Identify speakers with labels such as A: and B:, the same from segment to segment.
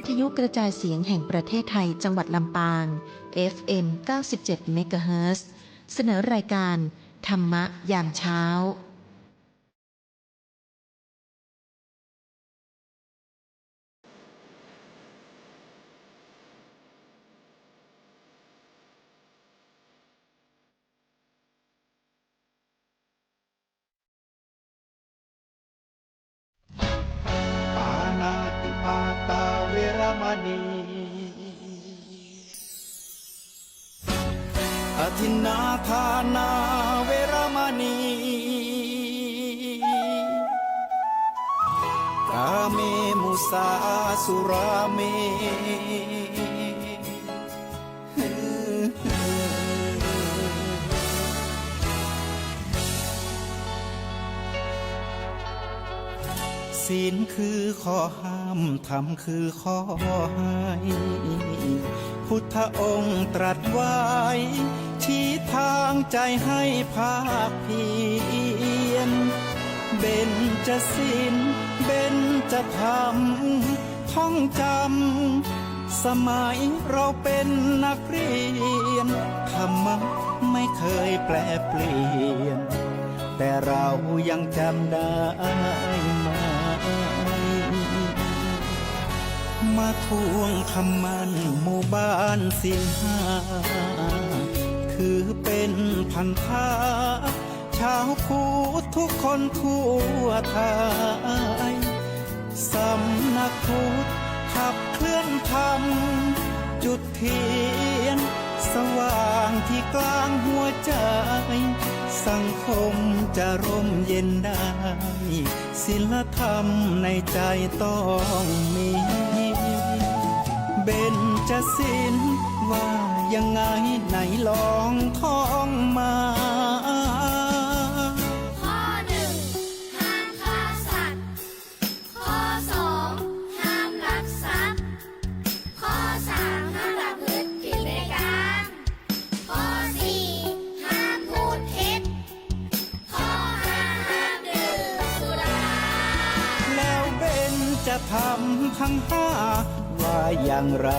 A: ทยุกระจายเสียงแห่งประเทศไทยจังหวัดลำปาง FM 97 เมกะเฮิรตซ์เสนอรายการธรรมะยามเช้า
B: ปานาติปาตาเวรมณีอทินนาทานาเวรมณีกาเมมุสาสุราเมศีลคือข้อห้ามธรรมคือข้อให้พุทธองค์ตรัสไว้ชี้ทางใจให้ภาคเพียรเบญจศีลเบญจธรรมท่องจำสมัยเราเป็นนักเรียนธรรมะไม่เคยแปรเปลี่ยนแต่เรายังจำได้ไหมมาทวงคำมันหมู่บ้านศีลห้าถือเป็นพันธะชาวพุทธทุกคนทั่วไทยสำนักพุทธขับเคลื่อนธรรมจุดเทียนสว่างที่กลางหัวใจสังคมจะร่มเย็นได้ศีลธรรมในใจต้องมีเบญจศีลว่ายังไงไหนลองท่องมา
C: ข้อหนึ่งห้ามฆ่าสัตว์ข้อสองห้ามลักทรัพย์ข้อสามห้ามประพฤติผิดในกามข้อสี่ห้ามพูดเท็จข้อห้าห้ามดื่มสุรา
B: แล้วเบญจะทำทั้งห้าว่าอย่างไร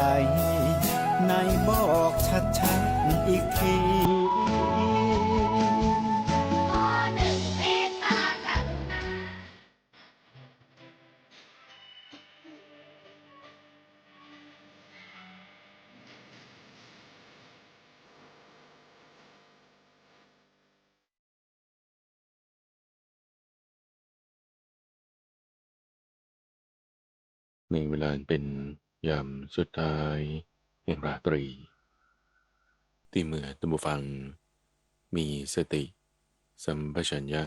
B: ไหนบอกชัดๆอีกที
C: ข้อหนึ่งเมตตากรุณา
D: ในเวลาเป็นยามสุดท้ายแห่งราตรีที่เมื่อตัมบูฟังมีสติสัมปชัญญะ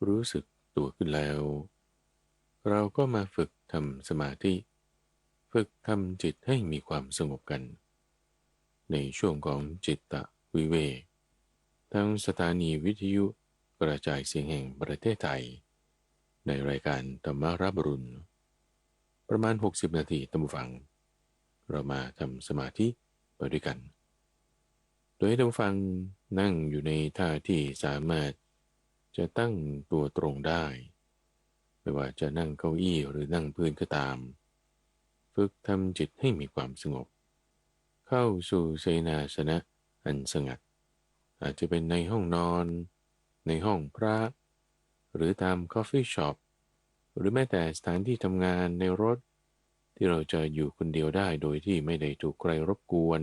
D: รู้สึกตัวขึ้นแล้วเราก็มาฝึกทำสมาธิฝึกทำจิตให้มีความสงบกันในช่วงของจิตตวิเวกทั้งสถานีวิทยุกระจายเสียงแห่งประเทศไทยในรายการธรรมารับรุณประมาณ60นาทีตัมบูฟังเรามาทำสมาธิไปด้วยกันโดยให้ท่านฟังนั่งอยู่ในท่าที่สามารถจะตั้งตัวตรงได้ไม่ว่าจะนั่งเก้าอี้หรือนั่งพื้นก็ตามฝึกทำจิตให้มีความสงบเข้าสู่เสนาสนะอันสงัดอาจจะเป็นในห้องนอนในห้องพระหรือตามคอฟฟี่ช็อปหรือแม้แต่สถานที่ทำงานในรถที่เราจะอยู่คนเดียวได้โดยที่ไม่ได้ถูกใครรบกวน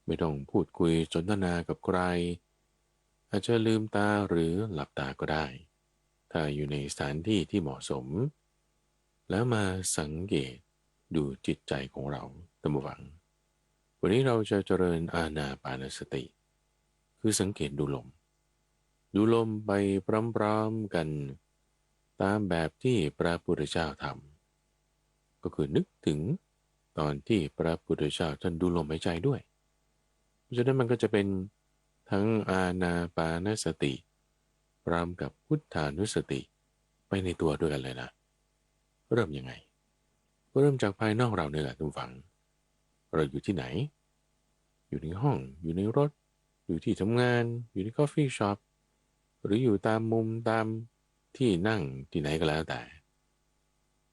D: ไม่ต้องพูดคุยสนทนากับใครอาจจะลืมตาหรือหลับตาก็ได้ถ้าอยู่ในสถานที่ที่เหมาะสมแล้วมาสังเกตดูจิตใจของเราตั้งหวังวันนี้เราจะเจริญอานาปานสติคือสังเกตดูลมไปพร้อมๆกันตามแบบที่พระพุทธเจ้าทำก็คือนึกถึงตอนที่พระพุทธเจ้าท่านดูลมหายใจด้วยเพราะฉะนั้นมันก็จะเป็นทั้งอานาปานสติพร้อมกับพุทธานุสติไปในตัวด้วยกันเลยนะเริ่มยังไงเริ่มจากภายนอกเราเนี่ยแหละทุกฝังเราอยู่ที่ไหนอยู่ในห้องอยู่ในรถอยู่ที่ทำงานอยู่ในคอฟฟี่ช็อปหรืออยู่ตามมุมตามที่นั่งที่ไหนก็แล้วแต่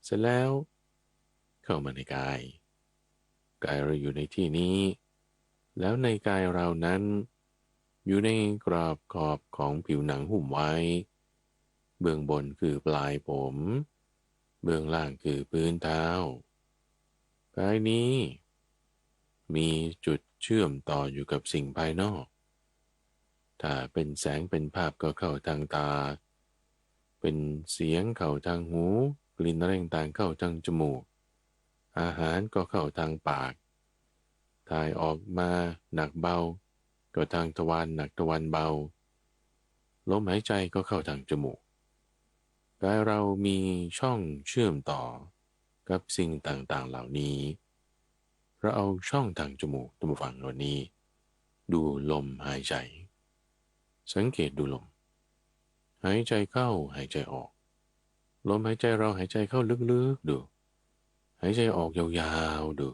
D: เสร็จแล้ว เข้ามาในกายกายเราอยู่ในที่นี้แล้วในกายเรานั้นอยู่ในกรอบขอบของผิวหนังหุ้มไว้เบื้องบนคือปลายผมเบื้องล่างคือพื้นเท้ากายนี้มีจุดเชื่อมต่ออยู่กับสิ่งภายนอกถ้าเป็นแสงเป็นภาพก็เข้าทางตาเป็นเสียงเข้าทางหูกลิ่นอะไรต่างๆเข้าทางจมูกอาหารก็เข้าทางปากถ่ายออกมาหนักเบาก็ทางทวารหนักทวารเบาลมหายใจก็เข้าทางจมูกกายเรามีช่องเชื่อมต่อกับสิ่งต่างๆเหล่านี้เราเอาช่องทางจมูกตัวฝั่งเหล่านี้ดูลมหายใจสังเกตดูลมหายใจเข้าหายใจออกลมหายใจเราหายใจเข้าลึกๆดูหายใจออกยาวๆดู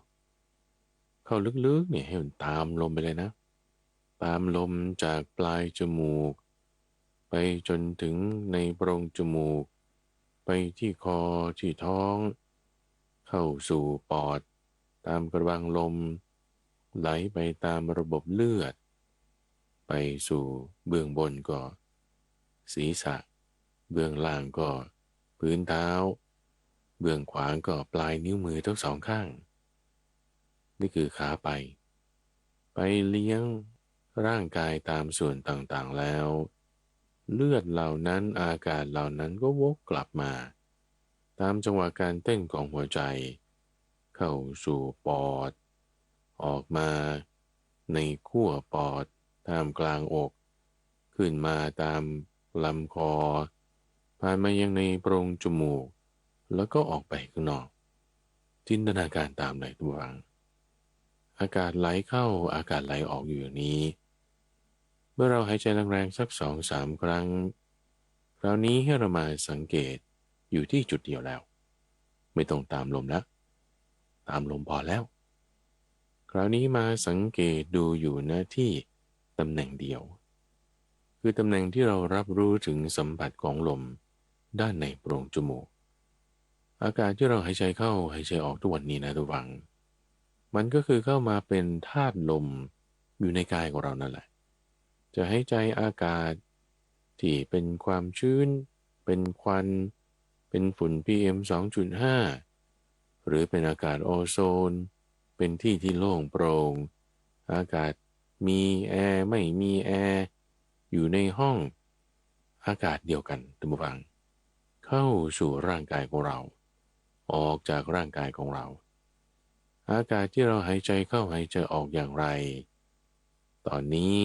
D: เข้าลึกๆเนี่ยให้มันตามลมไปเลยนะตามลมจากปลายจมูกไปจนถึงในโพรงจมูกไปที่คอที่ท้องเข้าสู่ปอดตามกระบังลมไหลไปตามระบบเลือดไปสู่เบื้องบนก็ศีรษะเบื้องล่างก็พื้นเท้าเบื้องขวาก็ปลายนิ้วมือทั้งสองข้างนี่คือขาไปเลี้ยงร่างกายตามส่วนต่างๆแล้วเลือดเหล่านั้นอากาศเหล่านั้นก็วกกลับมาตามจังหวะการเต้นของหัวใจเข้าสู่ปอดออกมาในขั้วปอดตามกลางอกขึ้นมาตามลำคอผ่านมายังในโพรงจมูกแล้วก็ออกไปข้างนอกจินตนาการตามเลยทุกฝังอากาศไหลเข้าอากาศไหลออกอยู่อย่างนี้เมื่อเราหายใจแรงๆสัก2-3 ครั้งคราวนี้ให้เรามาสังเกตอยู่ที่จุดเดียวแล้วไม่ต้องตามลมแล้วตามลมพอแล้วคราวนี้มาสังเกตดูอยู่หน้าที่ตำแหน่งเดียวคือตำแหน่งที่เรารับรู้ถึงสัมผัสของลมด้านในโพรงจมูกอากาศที่เราหายใจเข้าหายใจออกทุกวันนี้นะทุกฝังมันก็คือเข้ามาเป็นธาตุลมอยู่ในกายของเรานั่นแหละจะหายใจอากาศที่เป็นความชื้นเป็นควันเป็นฝุ่น PM 2.5 หรือเป็นอากาศโอโซนเป็นที่ที่โล่งโปร่งอากาศมีแอร์ไม่มีแอร์อยู่ในห้องอากาศเดียวกันท่านผู้ฟังเข้าสู่ร่างกายของเราออกจากร่างกายของเราอากาศที่เราหายใจเข้าหายใจออกอย่างไรตอนนี้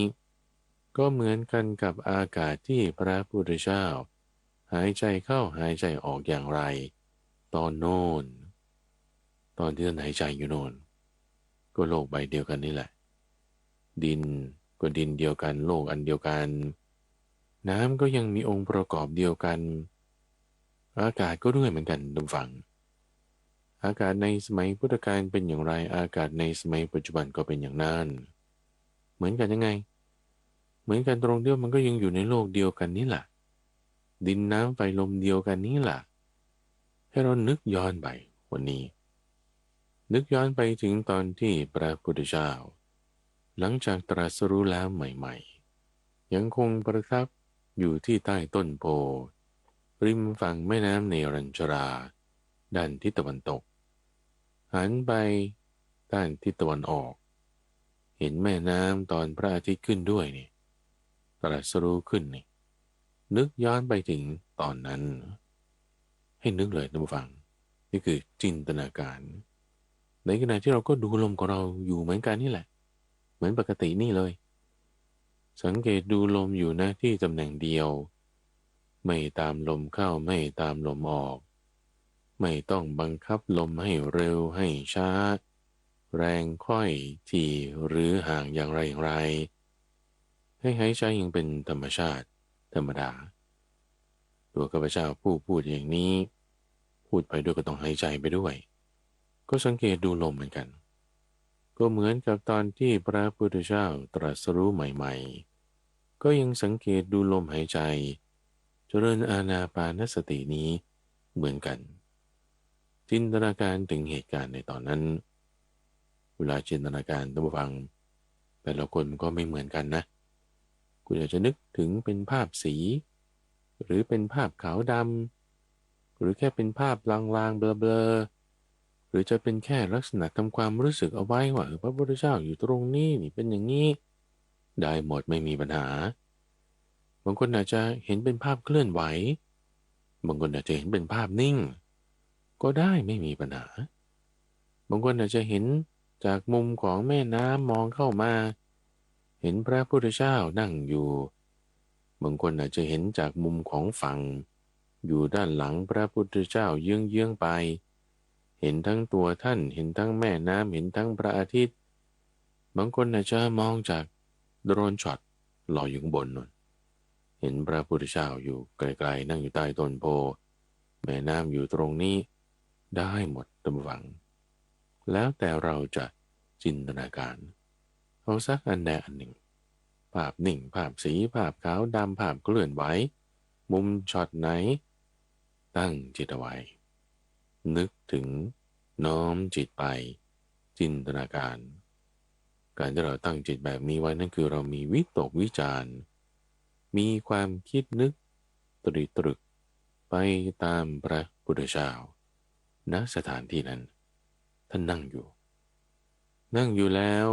D: ก็เหมือนกันกับอากาศที่พระพุทธเจ้าหายใจเข้าหายใจออกอย่างไรตอนโน้นตอนที่ท่านหายใจอยู่โน่นก็โลกใบเดียวกันนี่แหละดินก็ดินเดียวกันโลกอันเดียวกันน้ำก็ยังมีองค์ประกอบเดียวกันอากาศก็ด้วยเหมือนกันทุกฝั่งอากาศในสมัยพุทธกาลเป็นอย่างไรอากาศในสมัยปัจจุบันก็เป็นอย่างนั้นเหมือนกันยังไงเหมือนกันตรงที่มันก็ยังอยู่ในโลกเดียวกันนี่แหละดินน้ำไฟลมเดียวกันนี่แหละให้เรานึกย้อนไปวันนี้นึกย้อนไปถึงตอนที่พระพุทธเจ้าหลังจากตรัสรู้แล้วใหม่ๆยังคงประทับอยู่ที่ใต้ต้นโพริมฝั่งแม่น้ำเนรัญชราด้านทิศตะวันตกหันไปด้านทิศตะวันออกเห็นแม่น้ำตอนพระอาทิตย์ขึ้นด้วยนี่ตรัสรู้ขึ้นนี่นึกย้อนไปถึงตอนนั้นให้นึกเลยท่านผู้ฟังนี่คือจินตนาการในขณะที่เราก็ดูลมของเราอยู่เหมือนกันนี่แหละเหมือนปกตินี่เลยสังเกตดูลมอยู่นะที่ตำแหน่งเดียวไม่ตามลมเข้าไม่ตามลมออกไม่ต้องบังคับลมให้เร็วให้ช้าแรงค่อยถี่หรือห่างอย่างไรอย่างไรให้หายใจยังเป็นธรรมชาติธรรมดาตัวข้าพเจ้าผู้พูดอย่างนี้พูดไปด้วยก็ต้องหายใจไปด้วยก็สังเกตดูลมเหมือนกันก็เหมือนกับตอนที่พระพุทธเจ้าตรัสรู้ใหม่ๆก็ยังสังเกตดูลมหายใจเจริญอานาปานสตินี้เหมือนกัน จินตนาการถึงเหตุการณ์ในตอนนั้นเวลาจินตนาการท่านผู้ฟังแต่ละคนก็ไม่เหมือนกันนะคุณอาจจะนึกถึงเป็นภาพสีหรือเป็นภาพขาวดำหรือแค่เป็นภาพลางๆเบลอๆหรือจะเป็นแค่ลักษณะทำความรู้สึกเอาไว้ว่าพระพุทธเจ้าอยู่ตรงนี้นี่เป็นอย่างนี้ได้หมดไม่มีปัญหาบางคนอาจจะเห็นเป็นภาพเคลื่อนไหวบางคนอาจจะเห็นเป็นภาพนิ่งก็ได้ไม่มีปัญหาบางคนอาจจะเห็นจากมุมของแม่น้ำมองเข้ามาเห็นพระพุทธเจ้านั่งอยู่บางคนอาจจะเห็นจากมุมของฝั่งอยู่ด้านหลังพระพุทธเจ้าเยื้องๆไปเห็นทั้งตัวท่านเห็นทั้งแม่น้ำเห็นทั้งพระอาทิตย์บางคนอาจจะมองจากโดรนช็อตลอยอยู่ข้างบนนู่นเห็นพระพุทธเจ้าอยู่ไกลๆนั่งอยู่ใต้ต้นโพแม่น้ำอยู่ตรงนี้ได้หมดท่านผู้ฟังแล้วแต่เราจะจินตนาการเอาสักอันใดอันหนึ่งภาพนิ่งภาพสีภาพขาวดำภาพเคลื่อนไหวมุมช็อตไหนตั้งจิตเอาไว้นึกถึงน้อมจิตไปจินตนาการการที่เราตั้งจิตแบบนี้ไว้นั่นคือเรามีวิตกวิจารณ์มีความคิดนึกตรีตรึกไปตามพระพุทธเจ้าณสถานที่นั้นท่านนั่งอยู่แล้ว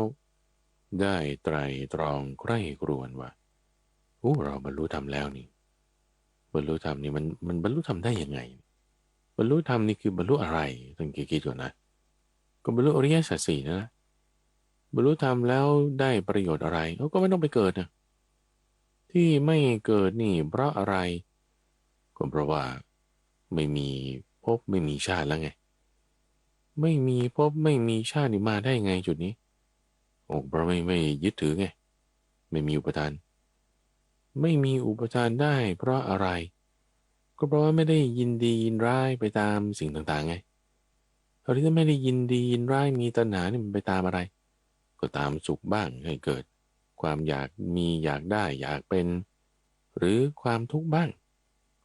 D: ได้ไตรตรองใคร่ครวญว่าเราบรรลุธรรมแล้วนี่บรรลุธรรมนี่มันบรรลุธรรมได้ยังไงบรรลุธรรมนี่คือบรรลุอะไรต้องคิดก่อนนะก็บรรลุอริยสัจสี่นะบรรลุธรรมแล้วได้ประโยชน์อะไรก็ไม่ต้องไปเกิดนะที่ไม่เกิดนี่เพราะอะไรก็เพราะว่าไม่มีภพไม่มีชาติแล้วไงไม่มีภพไม่มีชาตินี่มาได้ไงจุดนี้เพราะไม่ยึดถือไงไม่มีอุปทานไม่มีอุปทานได้เพราะอะไรก็เพราะว่าไม่ได้ยินดียินร้ายไปตามสิ่งต่างๆไงตอนที่ไม่ได้ยินดียินร้ายมีตัณหานี่มันไปตามอะไรก็ตามสุขบ้างให้เกิดความอยากมีอยากได้อยากเป็นหรือความทุกข์บ้าง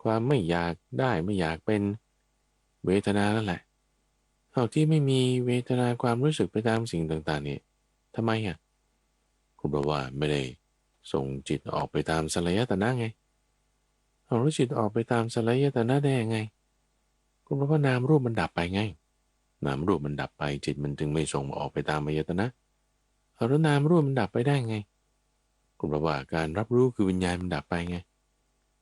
D: ความไม่อยากได้ไม่อยากเป็นเวทนานั่นแหละเอาที่ไม่มีเวทนาความรู้สึกไปตามสิ่งต่างๆนี่ทำไมก็เพราะว่าไม่ได้ส่งจิตออกไปตามสลายตนะไงเอารู้จิตออกไปตามสลายตนะได้ยังไงก็เพราะว่านามรูปมันดับไปไงนามรูปมันดับไปจิตมันจึงไม่ส่งออกไปตามอายตนะเอาแล้วนามรูปมันดับไปได้ไงก็เพราะว่าการรับรู้คือวิญญาณมันดับไปไง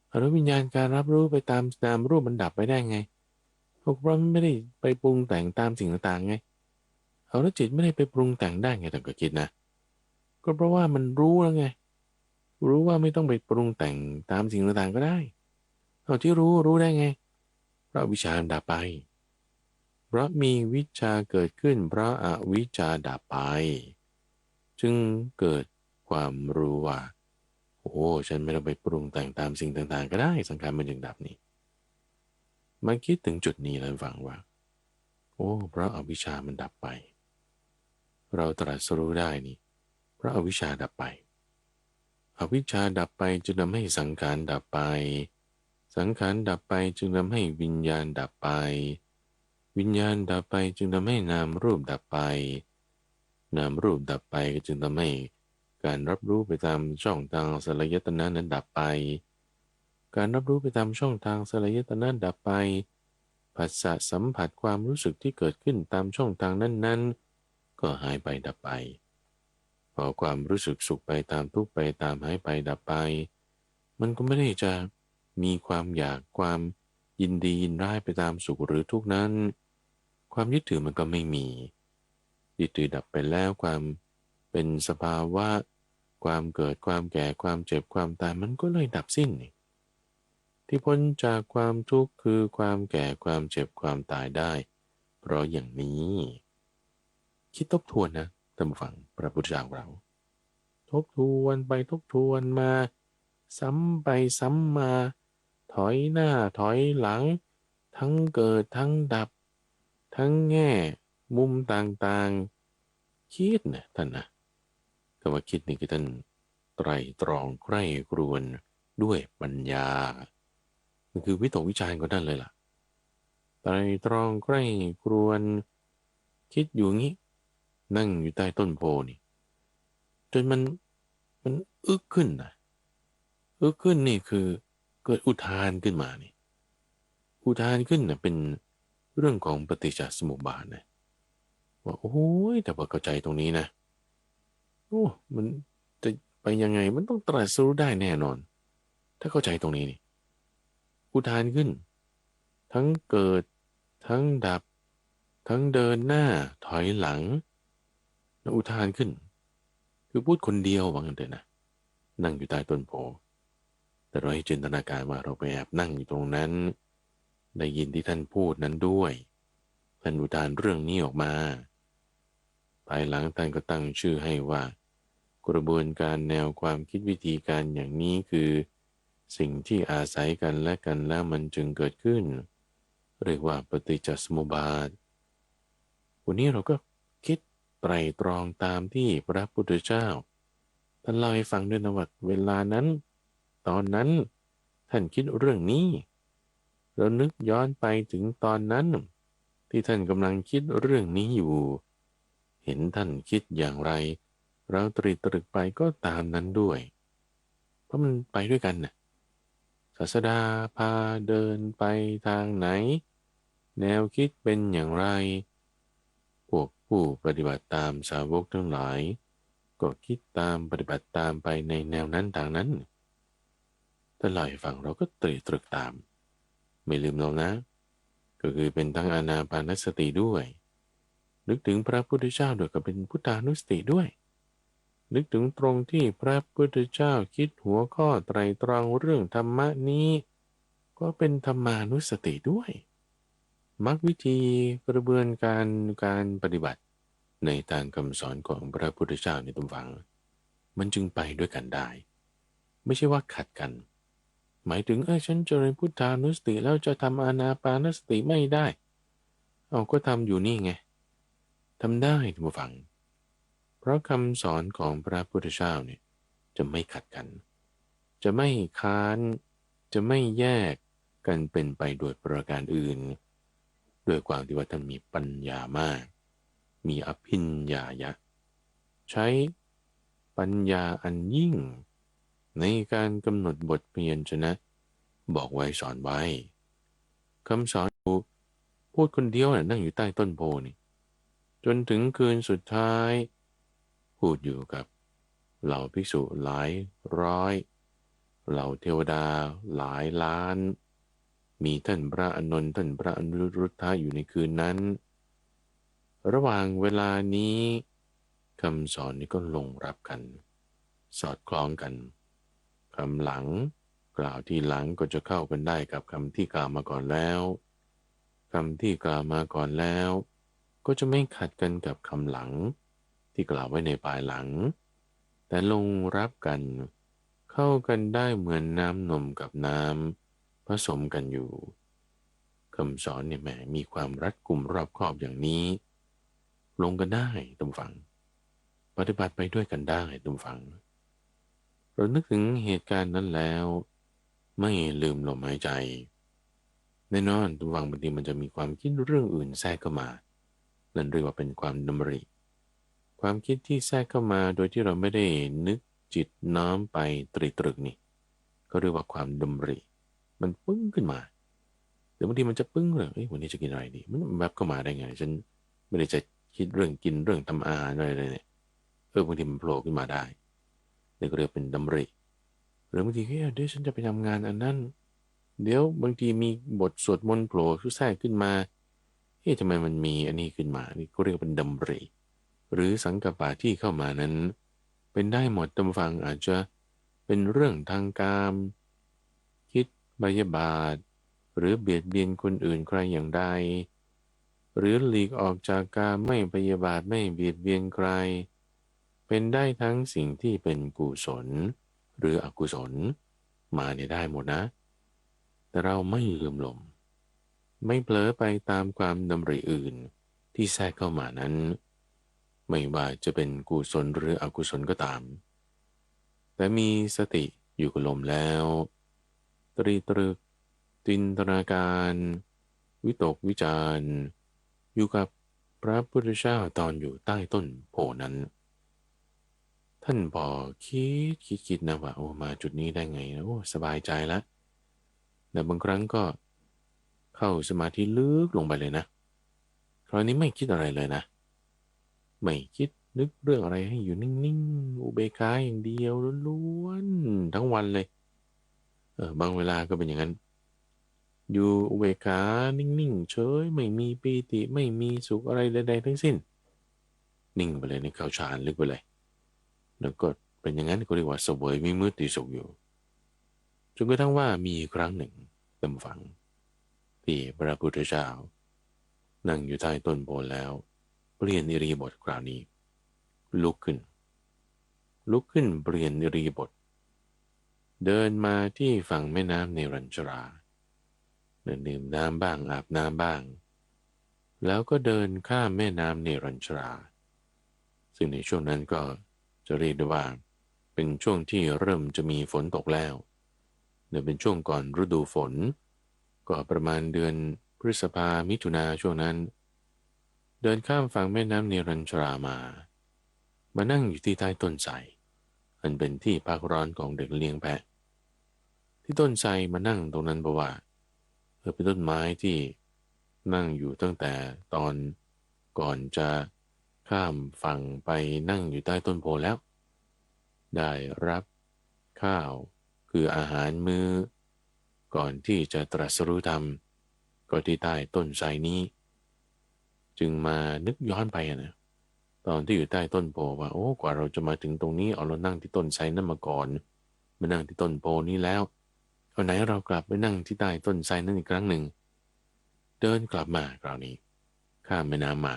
D: เอาแล้ววิญญาณการรับรู้ไปตามนามรูปมันดับไปได้ไงเพราะมันไม่ได้ไปปรุงแต่งตามสิ่งต่างๆไงเอาแล้วจิตไม่ได้ไปปรุงแต่งได้ไงแต่ก็คิดนะก็เพราะว่ามันรู้แล้วไงรู้ว่าไม่ต้องไปปรุงแต่งตามสิ่งต่างๆก็ได้เอาที่รู้ได้ไงเพราะวิชาดับไปเพราะมีวิชาเกิดขึ้นเพราะอวิชชาดับไปจึงเกิดความรู้ว่าฉันไม่ต้องไปปรุงแต่งตามสิ่งต่างๆก็ได้สังขารมันจึงดับนี่มาคิดถึงจุดนี้แล้วฟังว่าเพราะอวิชชามันดับไปเราตรัสรู้ได้นี่เพราะอวิชชาดับไปอวิชชาดับไปจึงทำให้สังขารดับไปสังขารดับไปจึงทำให้วิญญาณดับไปวิญญาณดับไปจึงทำให้นามรูปดับไปนามรูปดับไปก็จึงทำให้การรับรู้ไปตามช่องทางสลายตนะนั้นดับไปการรับรู้ไปตามช่องทางสลายตนะดับไปผัสสะสัมผัสความรู้สึกที่เกิดขึ้นตามช่องทางนั้นๆก็หายไปดับไปพอความรู้สึกสุขไปตามทุกข์ไปตามหายไปดับไปมันก็ไม่ได้จะมีความอยากความยินดียินร้ายไปตามสุขหรือทุกข์นั้นความยึดถือมันก็ไม่มียึดถือดับไปแล้วความเป็นสภาวะความเกิดความแก่ความเจ็บความตายมันก็เลยดับสิ้นที่พ้นจากความทุกข์คือความแก่ความเจ็บความตายได้เพราะอย่างนี้คิดทบทวนนะท่านผู้ฟังพระพุทธเจ้าเราทบทวนไปทบทวนมาซ้ำไปซ้ำมาถอยหน้าถอยหลังทั้งเกิดทั้งดับทั้งแง่มุมต่างๆคิดนะท่านนะคำว่าคิดนี่คือท่านไตรตรองใคร่ครวญด้วยปัญญามันคือวิตกวิจารณ์ของท่านเลยล่ะ ไตรตรองใกล้ครวนคิดอยู่งี้นั่งอยู่ใต้ต้นโพนี่จนมันอึกขึ้นนะอึกขึ้นนี่คือเกิดอุทานขึ้นมานี่อุทานขึ้นนะเป็นเรื่องของปฏิจจสมุปบาทนะว่าโอ้ยแต่พอเข้าใจตรงนี้นะโอ้มันจะไปยังไงมันต้องตรัสรู้ได้แน่นอนถ้าเข้าใจตรงนี้นี่อุทานขึ้นทั้งเกิดทั้งดับทั้งเดินหน้าถอยหลังแล้วอุทานขึ้นคือพูดคนเดียวว่างั้นเถอะนะนั่งอยู่ใต้ต้นโพแต่เราให้จินตนาการว่าเราไปแอบนั่งอยู่ตรงนั้นได้ยินที่ท่านพูดนั้นด้วยท่านอุทานเรื่องนี้ออกมาภายหลังท่านก็ตั้งชื่อให้ว่ากระบวนการแนวความคิดวิธีการอย่างนี้คือสิ่งที่อาศัยกันและกันแล้วมันจึงเกิดขึ้นเรียกว่าปฏิจจสมุปบาทวันนี้เราก็คิดไตร่ตรองตามที่พระพุทธเจ้าท่านเล่าให้ฟังด้วยนะว่าเวลานั้นตอนนั้นท่านคิดเรื่องนี้เรานึกย้อนไปถึงตอนนั้นที่ท่านกำลังคิดเรื่องนี้อยู่เห็นท่านคิดอย่างไรเราตรีตรึกไปก็ตามนั้นด้วยเพราะมันไปด้วยกันน่ะศาสดาพาเดินไปทางไหนแนวคิดเป็นอย่างไรพวกผู้ปฏิบัติตามสาวกทั้งหลายก็คิดตามปฏิบัติตามไปในแนวนั้นทางนั้นถ้าเล่าให้ฟังเราก็ตรีตรึกตามไม่ลืมเรานะก็คือเป็นทั้งอานาปานสติด้วยนึกถึงพระพุทธเจ้าด้วยก็เป็นพุทธานุสติด้วยนึกถึงตรงที่พระพุทธเจ้าคิดหัวข้อไตรตรองเรื่องธรรมะนี้ก็เป็นธรรมานุสติด้วยมรรควิธีกระบวนการปฏิบัติในทางคำสอนของพระพุทธเจ้าในตุฟังมันจึงไปด้วยกันได้ไม่ใช่ว่าขัดกันหมายถึงฉันเจริญพุทธานุสติแล้วจะทำอานาปานสติไม่ได้เอาก็ทำอยู่นี่ไงทำได้ทุกฝังเพราะคำสอนของพระพุทธเจ้าเนี่ยจะไม่ขัดกันจะไม่ค้านจะไม่แยกกันเป็นไปโดยประการอื่นด้วยความที่ว่าท่านมีปัญญามากมีอภิญญายะใช้ปัญญาอันยิ่งในการกำหนดบทเพียรชนะบอกไว้สอนไว้คำสอนพูดคนเดียวนั่งอยู่ใต้ต้นโพนี่จนถึงคืนสุดท้ายพูดอยู่กับเหล่าภิกษุหลายร้อยเหล่าเทวดาหลายล้านมีท่านพระอานนท์ท่านพระอนุรุทธะอยู่ในคืนนั้นระหว่างเวลานี้คำสอนนี้ก็ลงรับกันสอดคล้องกันคำหลังกล่าวที่หลังก็จะเข้ากันได้กับคำที่กล่าวมาก่อนแล้วคำที่กล่าวมาก่อนแล้วก็จะไม่ขัดกันกับคำหลังที่กล่าวไว้ในภายหลังแต่ลงรับกันเข้ากันได้เหมือนน้ำนมกับน้ำผสมกันอยู่คำสอนเนี่ยแหมมีความรัดกุมรอบคอบอย่างนี้ลงกันได้ตามฝังปฏิบัติไปด้วยกันได้ตามฝังเรานึกถึงเหตุการณ์นั้นแล้วไม่ลืมลมหายใจแน่นอนตามฝังบางทีมันจะมีความคิดเรื่องอื่นแทรกเข้ามานั่นเรียกว่าเป็นความดำริความคิดที่แทรกเข้ามาโดยที่เราไม่ได้นึกจิตน้อมไปตรีตรึกนี่ก็เรียกว่าความดำริมันปึ้งขึ้นมาหรือบางทีมันจะปึ้งเลยวันนี้จะกินอะไรดีมันแบบเข้ามาได้ไงฉันไม่ได้จะคิดเรื่องกินเรื่องทำอาหารอะไรเลยเนี่ยบางทีมันโผล่ขึ้นมาได้นี่ก็เรียกเป็นดำริหรือบางทีเดี๋ยวฉันจะไปทำงานอันนั้นเดี๋ยวบางทีมีบทสวดมนต์โผล่แทรกขึ้นมาทำไมมันมีอันนี้ขึ้นมานี่ก็เรียกเป็นดำริหรือสังกัปปะที่เข้ามานั้นเป็นได้หมดตามฟังอาจจะเป็นเรื่องทางกามคิดพยาบาทหรือเบียดเบียนคนอื่นใครอย่างใดหรือหลีกออกจากการไม่พยาบาทไม่เบียดเบียนใครเป็นได้ทั้งสิ่งที่เป็นกุศลหรืออกุศลมาเนี่ยได้หมดนะแต่เราไม่ลืมลมไม่เผลอไปตามความดำริอื่นที่แทรกเข้ามานั้นไม่ว่าจะเป็นกุศลหรืออกุศลก็ตามแต่มีสติอยู่กับลมแล้วตรีตรึกจินตนาการ วิตกวิจารณ์อยู่กับพระพุทธเจ้าตอนอยู่ใต้ต้นโพนั้นท่านพอคิดนะว่าโอ้มาจุดนี้ได้ไงนะโอ้สบายใจแล้วแต่บางครั้งก็เข้าสมาธิลึกลงไปเลยนะคราวนี้ไม่คิดอะไรเลยนะไม่คิดนึกเรื่องอะไรให้อยู่นิ่งๆอุเบกขาอย่างเดียวล้วนๆทั้งวันเลยบางเวลาก็เป็นอย่างนั้นอยู่อุเบกขานิ่งๆเฉยไม่มีปีติไม่มีสุขอะไรใดๆทั้งสิ้นนิ่งไปเลยในเข้าฌานลึกไปเลยแล้วก็เป็นอย่างนั้นก็เรียกว่าเสวยวิมุตติสุขอยู่จนกระทั่งว่ามีครั้งหนึ่งตามฝังที่พระพุทธเจ้านั่งอยู่ใต้ต้นโพแล้วเปลี่ยนอิริยาบถคราวนี้ลุกขึ้นเปลี่ยนอิริยาบถเดินมาที่ฝั่งแม่น้ำเนรัญชราเดินดื่มน้ำบ้างอาบน้ำบ้างแล้วก็เดินข้ามแม่น้ำเนรัญชราซึ่งในช่วงนั้นก็จะเรียกได้ว่าเป็นช่วงที่เริ่มจะมีฝนตกแล้วเนี่ยเป็นช่วงก่อนฤดูฝนก็ประมาณเดือนพฤษภามิถุนาช่วงนั้นเดินข้ามฝั่งแม่น้ำเนรัญชรามานั่งอยู่ที่ใต้ต้นไทรอันเป็นที่พักร้อนของเด็กเลี้ยงแพะที่ต้นไทรมานั่งตรงนั้นเพราะว่าเป็นต้นไม้ที่นั่งอยู่ตั้งแต่ตอนก่อนจะข้ามฝั่งไปนั่งอยู่ใต้ต้นโพแล้วได้รับข้าวคืออาหารมื้อก่อนที่จะตรัสรู้ธรรมก็ที่ใต้ต้นไทรนี้จึงมานึกย้อนไปนะตอนที่อยู่ใต้ต้นโพว่าโอ้กว่าเราจะมาถึงตรงนี้เอาเรานั่งที่ต้นไทรนั้นมาก่อนมานั่งที่ต้นโพนี้แล้วเอาไหนเรากลับไปนั่งที่ใต้ต้นไทรนั้นอีกครั้งหนึ่งเดินกลับมาคราวนี้ข้ามแม่น้ำมา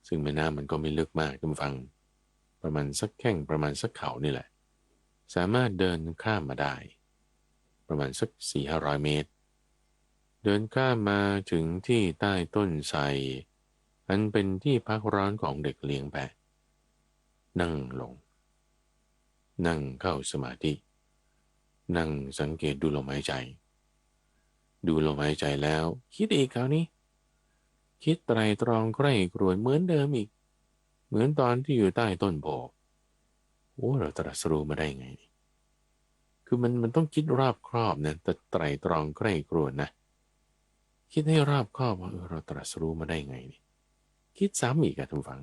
D: ซึ่งแม่น้ำมันก็ไม่ลึกมากคุณฟังประมาณสักแข้งประมาณสักเข่านี่แหละสามารถเดินข้ามมาได้ประมาณสัก400-500 เมตรเดินข้ามมาถึงที่ใต้ต้นไทรอันเป็นที่พักร้อนของเด็กเลี้ยงแพะนั่งลงนั่งเข้าสมาธินั่งสังเกตดูลมหายใจดูลมหายใจแล้วคิดอีกคราวนี้คิดไตรตรองใคร่ครวญเหมือนเดิมอีกเหมือนตอนที่อยู่ใต้ต้นโพโอ้เราตรัสรู้มาได้ไงคือมันต้องคิดรอบครอบนะแต่ไตรตรองใคร่ครวญนะคิดให้รอบครอบว่าเราตรัสรู้มาได้ไงนี่คิดซ้ำอีกอะทุกฝัง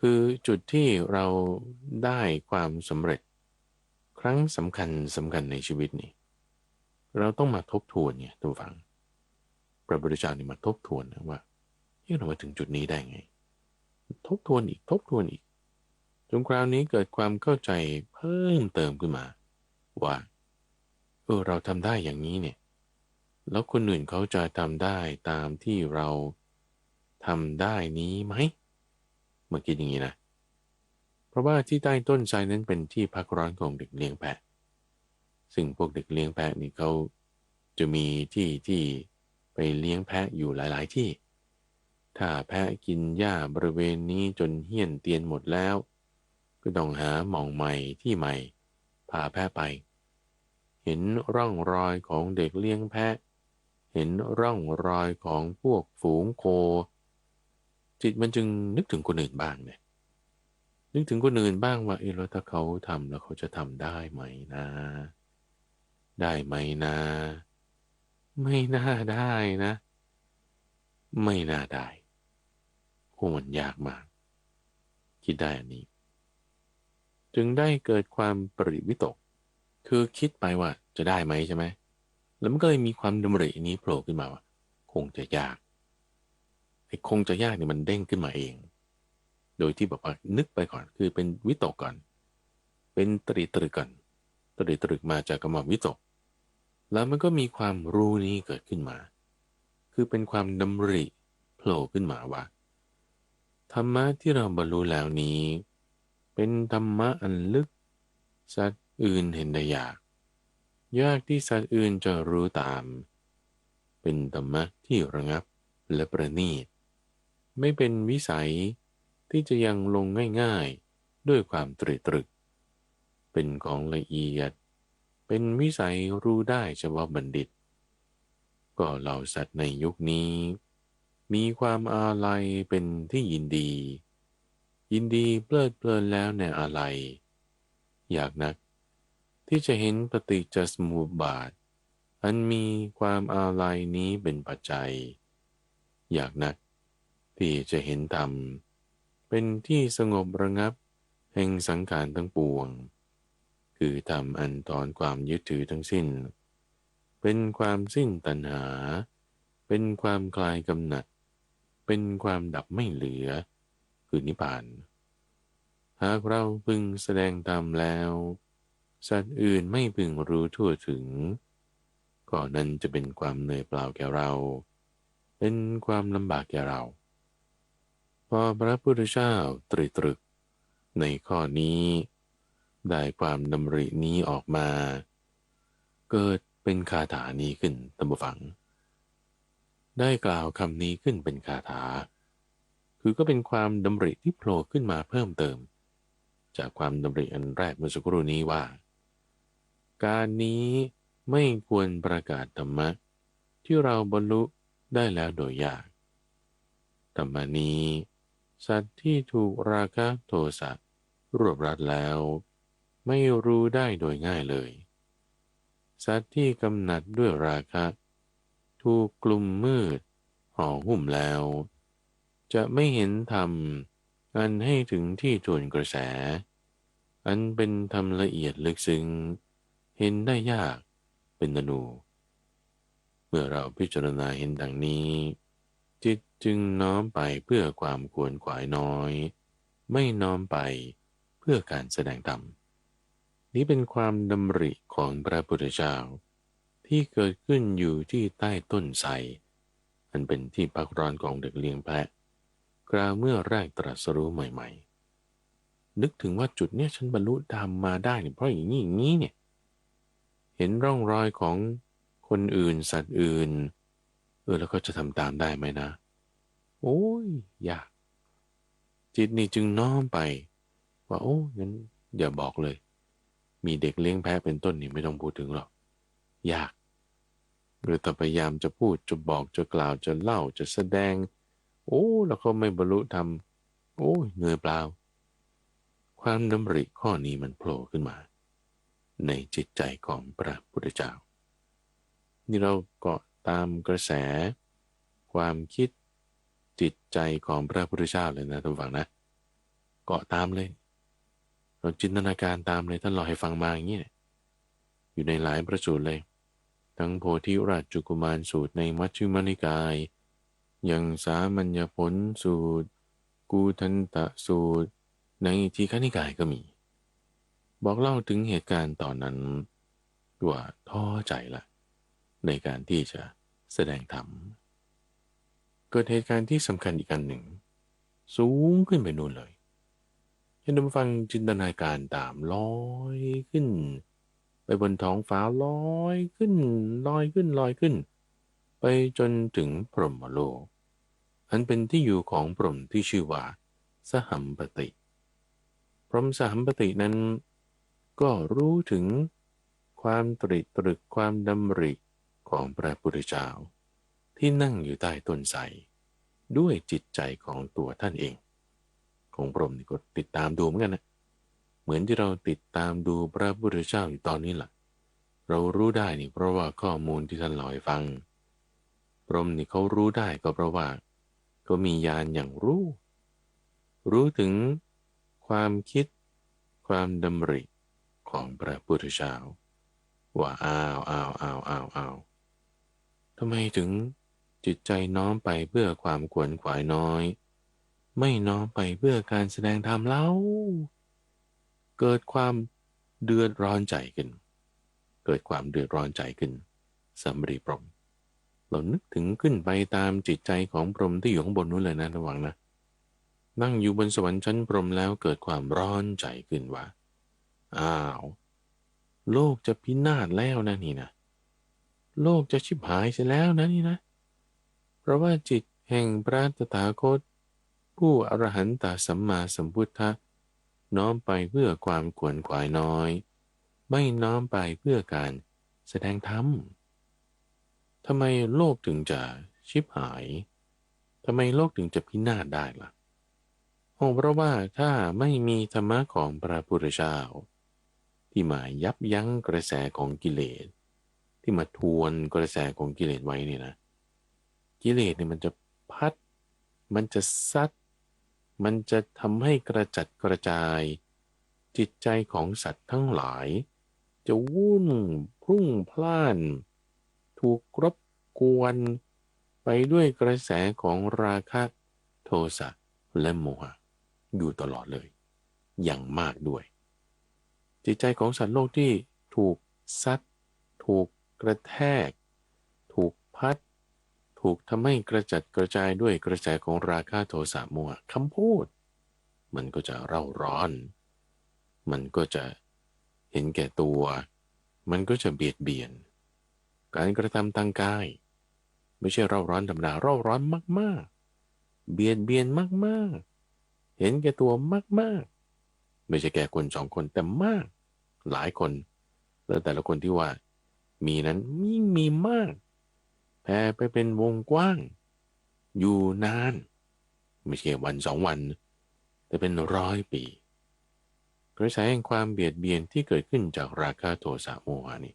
D: คือจุดที่เราได้ความสำเร็จครั้งสำคัญในชีวิตนี่เราต้องมาทบทวนเนี่ยทุกฝังพระพุทธเจ้านี่มาทบทวนนะว่าเรามาถึงจุดนี้ได้ไงทบทวนอีกจนคราวนี้เกิดความเข้าใจเพิ่มเติมขึ้นมาว่าเราทำได้อย่างนี้เนี่ยแล้วคนอื่นเขาจะทำได้ตามที่เราทำได้นี้ไหมเมื่อกี้อย่างนี้นะเพราะว่าที่ใต้ต้นไทรนั้นเป็นที่พักร้อนของเด็กเลี้ยงแพะซึ่งพวกเด็กเลี้ยงแพะนี่เขาจะมีที่ไปเลี้ยงแพะอยู่หลายๆที่ถ้าแพะกินหญ้าบริเวณนี้จนเหี้ยนเตียนหมดแล้วก็ต้องหาหม่องใหม่ที่ใหม่พาแพะไปเห็นร่องรอยของเด็กเลี้ยงแพะเห็นร่องรอยของพวกฝูงโคจิตมันจึงนึกถึงคนอื่นบ้างเนี่ยนึกถึงคนอื่นบ้างว่าแล้วถ้าเขาทำแล้วเขาจะทำได้ไหมนะได้ไหมนะไม่น่าได้นะไม่น่าได้โอ้มันยากมากคิดได้อันนี้จึงได้เกิดความปริวิตกคือคิดไปว่าจะได้ไหมใช่ไหมแล้วมันก็เลยมีความดำรินี้โผล่ขึ้นมาว่าคงจะยากไอ้คงจะยากเนี่ยมันเด้งขึ้นมาเองโดยที่แบบว่านึกไปก่อนคือเป็นวิตกก่อนเป็นตริตรึกก่อนตริตรึกมาจากกรรมวิตกแล้วมันก็มีความรู้นี้เกิดขึ้นมาคือเป็นความดำริโผล่ขึ้นมาว่าธรรมะที่เราบรรลุแล้วนี้เป็นธรรมะอันลึกสัตว์อื่นเห็นได้ยากที่สัตว์อื่นจะรู้ตามเป็นธรรมะที่ระงับและประณีตไม่เป็นวิสัยที่จะยังลงง่ายๆด้วยความตรึกเป็นของละเอียดเป็นวิสัยรู้ได้เฉพาะบัณฑิต ก็เหล่าสัตว์ในยุคนี้ มีความอาลัยเป็นที่ยินดี ยินดีเพลิดเพลินแล้วในอาลัยอยากนักที่จะเห็นปฏิจจสมุปบาทอันมีความอาลัยนี้เป็นปัจจัย อยากนักที่จะเห็นธรรมเป็นที่สงบระงับแห่งสังขารทั้งปวง คือธรรมอันถอนความยึดถือทั้งสิ้น เป็นความสิ้นตัณหา เป็นความคลายกำหนัด เป็นความดับไม่เหลือ คือนิพพาน หากเราพึงแสดงธรรมแล้ว สัตว์อื่นไม่พึงรู้ทั่วถึง ก็นั้นจะเป็นความเหนื่อยเปล่าแก่เรา เป็นความลำบากแก่เรา พอพระพุทธเจ้าตรึกในข้อนี้ได้ความดำรินี้ออกมา เกิดเป็นคาถานี้ขึ้นท่านผู้ฟัง ได้กล่าวคำนี้ขึ้นเป็นคาถา คือก็เป็นความดำริที่โผล่ขึ้นมาเพิ่มเติม จากความดำริอันแรกเมื่อสักครู่นี้ว่า การนี้ไม่ควรประกาศธรรมะที่เราบรรลุได้แล้วโดยยากธรรมนี้สัตว์ที่ถูกราคะโทสะรวบรัดแล้วไม่รู้ได้โดยง่ายเลยสัตว์ที่กำหนัดด้วยราคะถูกกลุ่มมืดห่อหุ้มแล้วจะไม่เห็นธรรมอันให้ถึงที่ทวนกระแสอันเป็นธรรมละเอียดลึกซึ้งเห็นได้ยากเป็นอนูเมื่อเราพิจารณาเห็นดังนี้จิตจึงน้อมไปเพื่อความขวนขวายน้อยไม่น้อมไปเพื่อการแสดงธรรมนี้เป็นความดำริของพระพุทธเจ้าที่เกิดขึ้นอยู่ที่ใต้ต้นไทรอันเป็นที่พักร้อนของเด็กเลี้ยงแพะกล่าวเมื่อแรกตรัสรู้ใหม่ๆนึกถึงว่าจุดเนี้ยฉันบรรลุธรรมมาได้เนี่ยเพราะอย่างนี้เนี่ยเห็นร่องรอยของคนอื่นสัตว์อื่นแล้วก็จะทำตามได้ไหมนะโอ้ยยากจิตนี่จึงน้อมไปว่าโอ้งั้นอย่าบอกเลยมีเด็กเลี้ยงแพะเป็นต้นนี่ไม่ต้องพูดถึงหรอกยากหรือแต่พยายามจะพูดจะบอกจะกล่าวจะเล่าจะแสดงโอ้แล้วก็ไม่บรรลุธรรมโอ้ยเหนื่อยเปล่าความดำริข้อนี้มันโผล่ขึ้นมาในจิตใจของพระพุทธเจ้านี่เราเกาะตามกระแสความคิดจิตใจของพระพุทธเจ้าเลยนะท่านฟังนะเกาะตามเลยเราจินตนาการตามเลยท่านเล่าให้ฟังมาอย่างนี้อยู่ในหลายพระสูตรเลยทั้งโพธิราชกุมารสูตรในมัชฌิมานิกายยังสามัญญผลสูตรกูทันตะสูตรในทีฆนิกายก็มีบอกเล่าถึงเหตุการณ์ตอนนั้นว่าท้อใจละในการที่จะแสดงธรรมเกิดเหตุการณ์ที่สำคัญอีกอันหนึ่งสูงขึ้นไปนู่นเลยให้ท่านฟังจินตนาการตามลอยขึ้นไปบนท้องฟ้าลอยขึ้นลอยขึ้นลอยขึ้นไปจนถึงพรหมโลกอันเป็นที่อยู่ของพรหมที่ชื่อว่าสหัมปติพรหมสหัมปตินั้นก็รู้ถึงความตรึกความดำริของพระพุทธเจ้าที่นั่งอยู่ใต้ต้นไทรด้วยจิตใจของตัวท่านเองของพรหมนี่ก็ติดตามดูเหมือนกันนะเหมือนที่เราติดตามดูพระพุทธเจ้าอยู่ตอนนี้แหละเรารู้ได้นี่เพราะว่าข้อมูลที่ท่านเล่าให้ฟังพรหมนี่เขารู้ได้ก็เพราะว่าเขามีญาณอย่างรู้ถึงความคิดความดำริของพระพุทธเจ้าว่าอ้าวทำไมถึงจิตใจน้อมไปเพื่อความขวนขวายน้อยไม่น้อมไปเพื่อการแสดงธรรมเล่าเกิดความเดือดร้อนใจขึ้นสำหรับพรหมเรานึกถึงขึ้นไปตามจิตใจของพรหมที่อยู่ข้างบนนู้นเลยนะระวังนะนั่งอยู่บนสวรรค์ชั้นพรหมแล้วเกิดความร้อนใจขึ้นว่าอ้าวโลกจะพินาศแล้วนะนี่นะโลกจะชิบหายเสียแล้วนะนี่นะเพราะว่าจิตแห่งพระตถาคตผู้อรหันตสัมมาสัมพุทธะน้อมไปเพื่อความขวนขวายน้อยไม่น้อมไปเพื่อการแสดงธรรม ทำไมโลกถึงจะชิบหายทำไมโลกถึงจะพินาศได้ล่ะเพราะว่าถ้าไม่มีธรรมะของพระพุทธเจ้าที่มายับยั้งกระแสของกิเลสที่มาทวนกระแสของกิเลสไว้เนี่ยนะกิเลสเนี่ยมันจะพัดมันจะซัดมันจะทำให้กระจัดกระจายจิตใจของสัตว์ทั้งหลายจะวุ่นพรุ่งพล่านถูกรบกวนไปด้วยกระแสของราคะโทสะและโมหะอยู่ตลอดเลยอย่างมากด้วยจิตใจของสัตว์โลกที่ถูกซัดถูกกระแทกถูกพัดถูกทำให้กระจัดกระจายด้วยกระแสของราคะโทสะโมหะคำพูดมันก็จะเร่าร้อนมันก็จะเห็นแก่ตัวมันก็จะเบียดเบียนการกระทำทางกายไม่ใช่เร่าร้อนธรรมดาเร่าร้อนมากๆเบียดเบียนมากๆเห็นแก่ตัวมากๆไม่ใช่แก่คนสองคนแต่มากหลายคนแล้วแต่ละคนที่ว่ามีนั้นยิ่งมีมากแผ่ไปเป็นวงกว้างอยู่นานไม่ใช่วันสองวันแต่เป็น100 ปีกระแสแห่งความเบียดเบียนที่เกิดขึ้นจากราคะโทสะโมหะนี่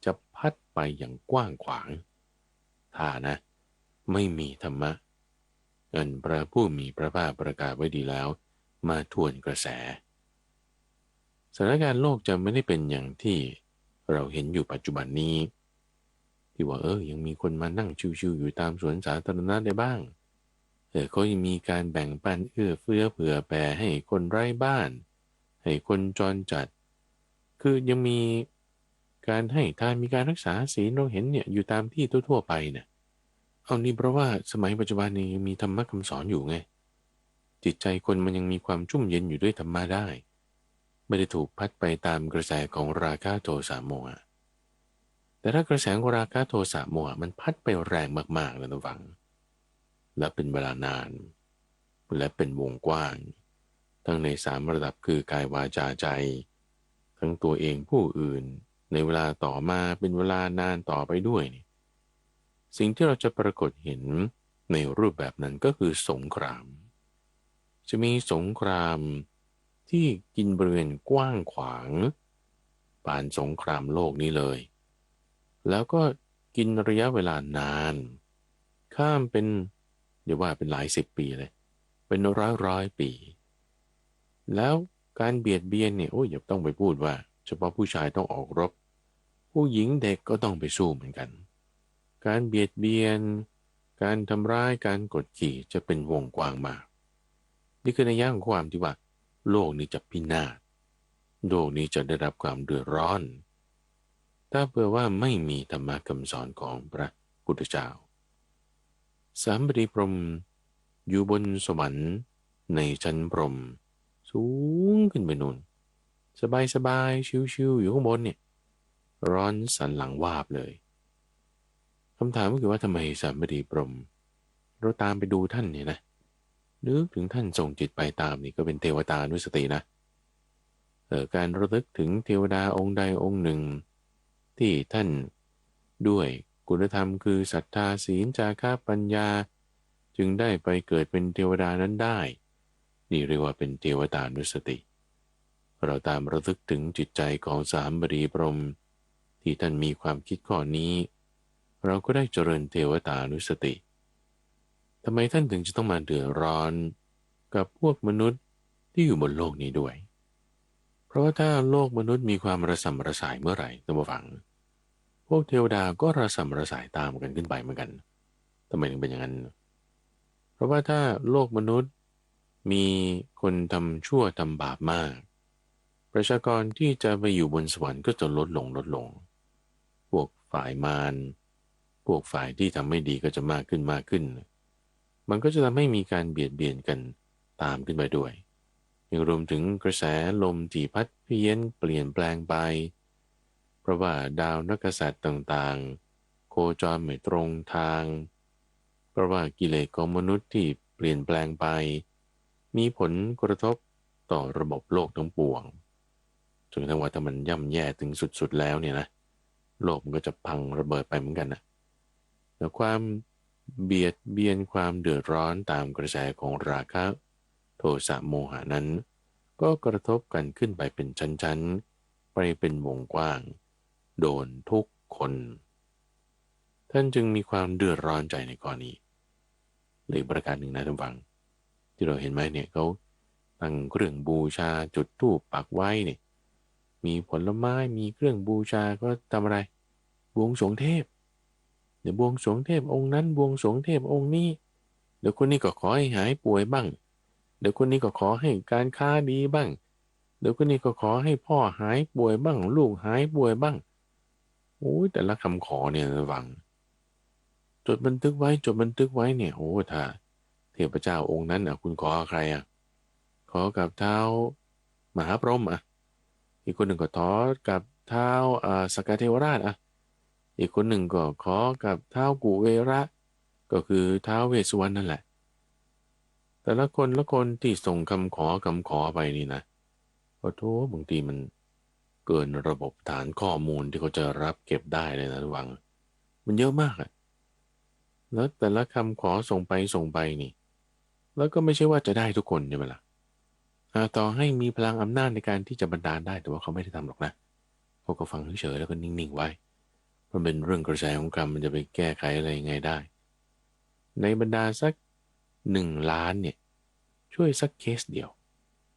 D: จะพัดไปอย่างกว้างขวางถ้านะไม่มีธรรมะอันพระผู้มีพระภาคประกาศไว้ดีแล้วมาทวนกระแสสถานการณ์โลกจะไม่ได้เป็นอย่างที่เราเห็นอยู่ปัจจุบันนี้ที่ว่ายังมีคนมานั่งชิวๆอยู่ตามสวนสาธารณะได้บ้างเขายังมีการแบ่งปันเอื้อเฟื้อเผื่อแผ่ให้คนไร้บ้านให้คนจรจัดคือยังมีการให้ทานมีการรักษาศีลเราเห็นเนี่ยอยู่ตามที่ทั่วๆไปเนี่ยเอานี่เพราะว่าสมัยปัจจุบันนี้ยังมีธรรมะคำสอนอยู่ไงจิตใจคนมันยังมีความชุ่มเย็นอยู่ด้วยธรรมะได้ไม่ได้ถูกพัดไปตามกระแสของราคะโทสะโมหะแต่ถ้ากระแสของราคะโทสะโมหะมันพัดไปแรงมากๆนะทุกฝังและเป็นเวลานานและเป็นวงกว้างทั้งใน3 ระดับคือกายวาจาใจทั้งตัวเองผู้อื่นในเวลาต่อมาเป็นเวลานานต่อไปด้วยนี่สิ่งที่เราจะปรากฏเห็นในรูปแบบนั้นก็คือสงครามจะมีสงครามที่กินบริเวณกว้างขวางปานสงครามโลกนี้เลยแล้วก็กินระยะเวลานานข้ามเป็นเดี๋ยวว่าเป็นหลาย10 ปีเลยเป็นร้อยปีแล้วการเบียดเบียนเนี่ยอย่าต้องไปพูดว่าเฉพาะผู้ชายต้องออกรบผู้หญิงเด็กก็ต้องไปสู้เหมือนกันการเบียดเบียนการทำร้ายการกดขี่จะเป็นวงกว้างมากนี่คือนัยยะของความที่ว่าโลกนี้จะพินาศโลกนี้จะได้รับความเดือดร้อนถ้าเผื่อว่าไม่มีธรรมะคำสอนของพระพุทธเจ้าสามบดีพรหมอยู่บนสวรรค์ในชั้นพรหมสูงขึ้นไปนู่นสบายชิวๆอยู่ข้างบนเนี่ยร้อนสันหลังวาบเลยคำถามก็คือว่าทำไมสามบดีพรหมเราตามไปดูท่านเนี่ยนะนึกถึงท่านส่งจิตไปตามนี่ก็เป็นเทวตานุสตินะการระลึกถึงเทวดาองค์ใดองค์หนึ่งที่ท่านด้วยคุณธรรมคือศรัทธาศีลจาคะปัญญาจึงได้ไปเกิดเป็นเทวดานั้นได้นี่เรียกว่าเป็นเทวตานุสติเราตามระลึกถึงจิตใจของสามบดีพรหมที่ท่านมีความคิดข้อนี้เราก็ได้เจริญเทวตานุสติทำไมท่านถึงจะต้องมาเดือดร้อนกับพวกมนุษย์ที่อยู่บนโลกนี้ด้วยเพราะว่าถ้าโลกมนุษย์มีความระสำระสายเมื่อไหร่ท่านผู้ฟังพวกเทวดาก็ระสำระสายตามกันขึ้นไปเหมือนกันทำไมถึงเป็นอย่างนั้นเพราะว่าถ้าโลกมนุษย์มีคนทำชั่วทำบาปมากประชากรที่จะไปอยู่บนสวรรค์ก็จะลดลงพวกฝ่ายมารพวกฝ่ายที่ทำไม่ดีก็จะมากขึ้นมันก็จะทำให้มีการเบียดเบียนกันตามขึ้นไปด้วยยังรวมถึงกระแสลมที่พัดเพี้ยนเปลี่ยนแปลงไปเพราะว่าดาวนักษัตริย์ต่างๆโคจรไม่ตรงทางเพราะว่ากิเลสของมนุษย์ที่เปลี่ยนแปลงไปมีผลกระทบต่อระบบโลกทั้งปวงจนกระทั่งว่าถ้ามันย่ำแย่ถึงสุดๆแล้วเนี่ยนะโลกมันก็จะพังระเบิดไปเหมือนกันนะ แต่ความเบียดเบียนความเดือดร้อนตามกระแสของราคะโทสะโมหะนั้นก็กระทบกันขึ้นไปเป็นชั้นๆไปเป็นวงกว้างโดนทุกคนท่านจึงมีความเดือดร้อนใจในกรณีหรือประการหนึ่งนะท่านฟังที่เราเห็นไหมเนี่ยเขาตั้งเครื่องบูชาจุดธูปปักไว้เนี่ยมีผลไม้มีเครื่องบูชาก็ทำอะไรบวงสรวงเทพเดี๋ยวบวงสรวงเทพองค์นั้นบวงสรวงเทพองค์นี้เดี๋ยวคนนี้ก็ขอให้หายป่วยบ้างเดี๋ยวคนนี้ก็ขอให้การค้าดีบ้างเดี๋ยวคนนี้ก็ขอให้พ่อหายป่วยบ้างลูกหายป่วยบ้างโอ้ยแต่ละคำขอเนี่ยระวังจดบันทึกไว้จดบันทึกไว้เนี่ยโอ้ถ้าเทพเจ้าองค์นั้นคุณขอใครขอกับเท้ามหาพรหมอีกคนหนึ่งก็ขอกับเท้าสกเทวราชอีกคนหนึ่งก็ขอกับเท้ากุเวระก็คือเท้าเวสสุวรรณนั่นแหละแต่ละคนละคนที่ส่งคำขอไปนี่นะโอ้โธ่บางทีมันเกินระบบฐานข้อมูลที่เขาจะรับเก็บได้เลยนะระวังมันเยอะมากแล้วแต่ละคำขอส่งไปนี่แล้วก็ไม่ใช่ว่าจะได้ทุกคนใช่ไหมล่ะต่อให้มีพลังอำนาจในการที่จะบันดาลได้แต่ว่าเขาไม่ได้ทำหรอกนะเขาก็ฟังเฉยๆแล้วก็นิ่งๆไว้มันเป็นเรื่องกระแสของกรรมมันจะไปแก้ไขอะไรยังไงได้ในบรรดาสัก1,000,000เนี่ยช่วยสักเคสเดียว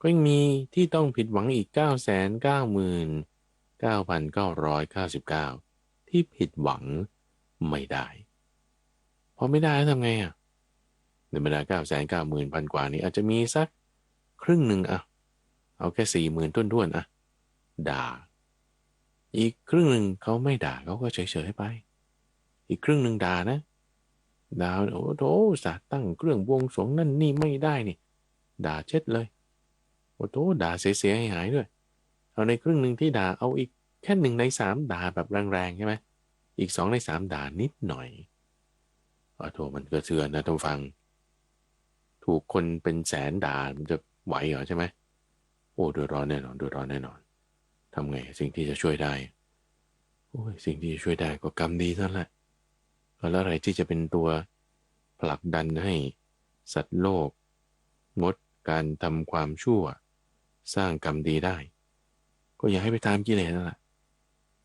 D: ก็ยังมีที่ต้องผิดหวังอีก999,999ที่ผิดหวังไม่ได้พอไม่ได้แล้วทำไงในบรรดา990,000กว่านี้อาจจะมีสักครึ่งหนึ่งเอาแค่40,000ต้นด่าอีกครึ่งหนึ่งเขาไม่ด่าเขาก็เฉยๆไปอีกครึ่งหนึ่งด่านะด่าโอ้โหสาตั้งเครื่องบวงสรวงนั่นนี่ไม่ได้นี่ด่าเช็ดเลยโอ้โหด่าเสียๆให้หายด้วยเอาในครึ่งหนึ่งที่ด่าเอาอีกแค่1 ใน 3ด่าแบบแรงๆใช่ไหมอีก2 ใน 3ด่านิดหน่อยโอ้โหมันก็เชื่อนะท่านฟังถูกคนเป็นแสนด่ามันจะไหวเหรอใช่ไหมโอ้เดือดร้อนแน่นอนเดือดร้อนแน่นอนทำไงสิ่งที่จะช่วยได้โอ้ยสิ่งที่จะช่วยได้ก็กรรมดีนั่นแหละแล้วอะไรที่จะเป็นตัวผลักดันให้สัตว์โลกงดการทำความชั่วสร้างกรรมดีได้ก็อย่าให้ไปตามกิเลสนั่นแหละ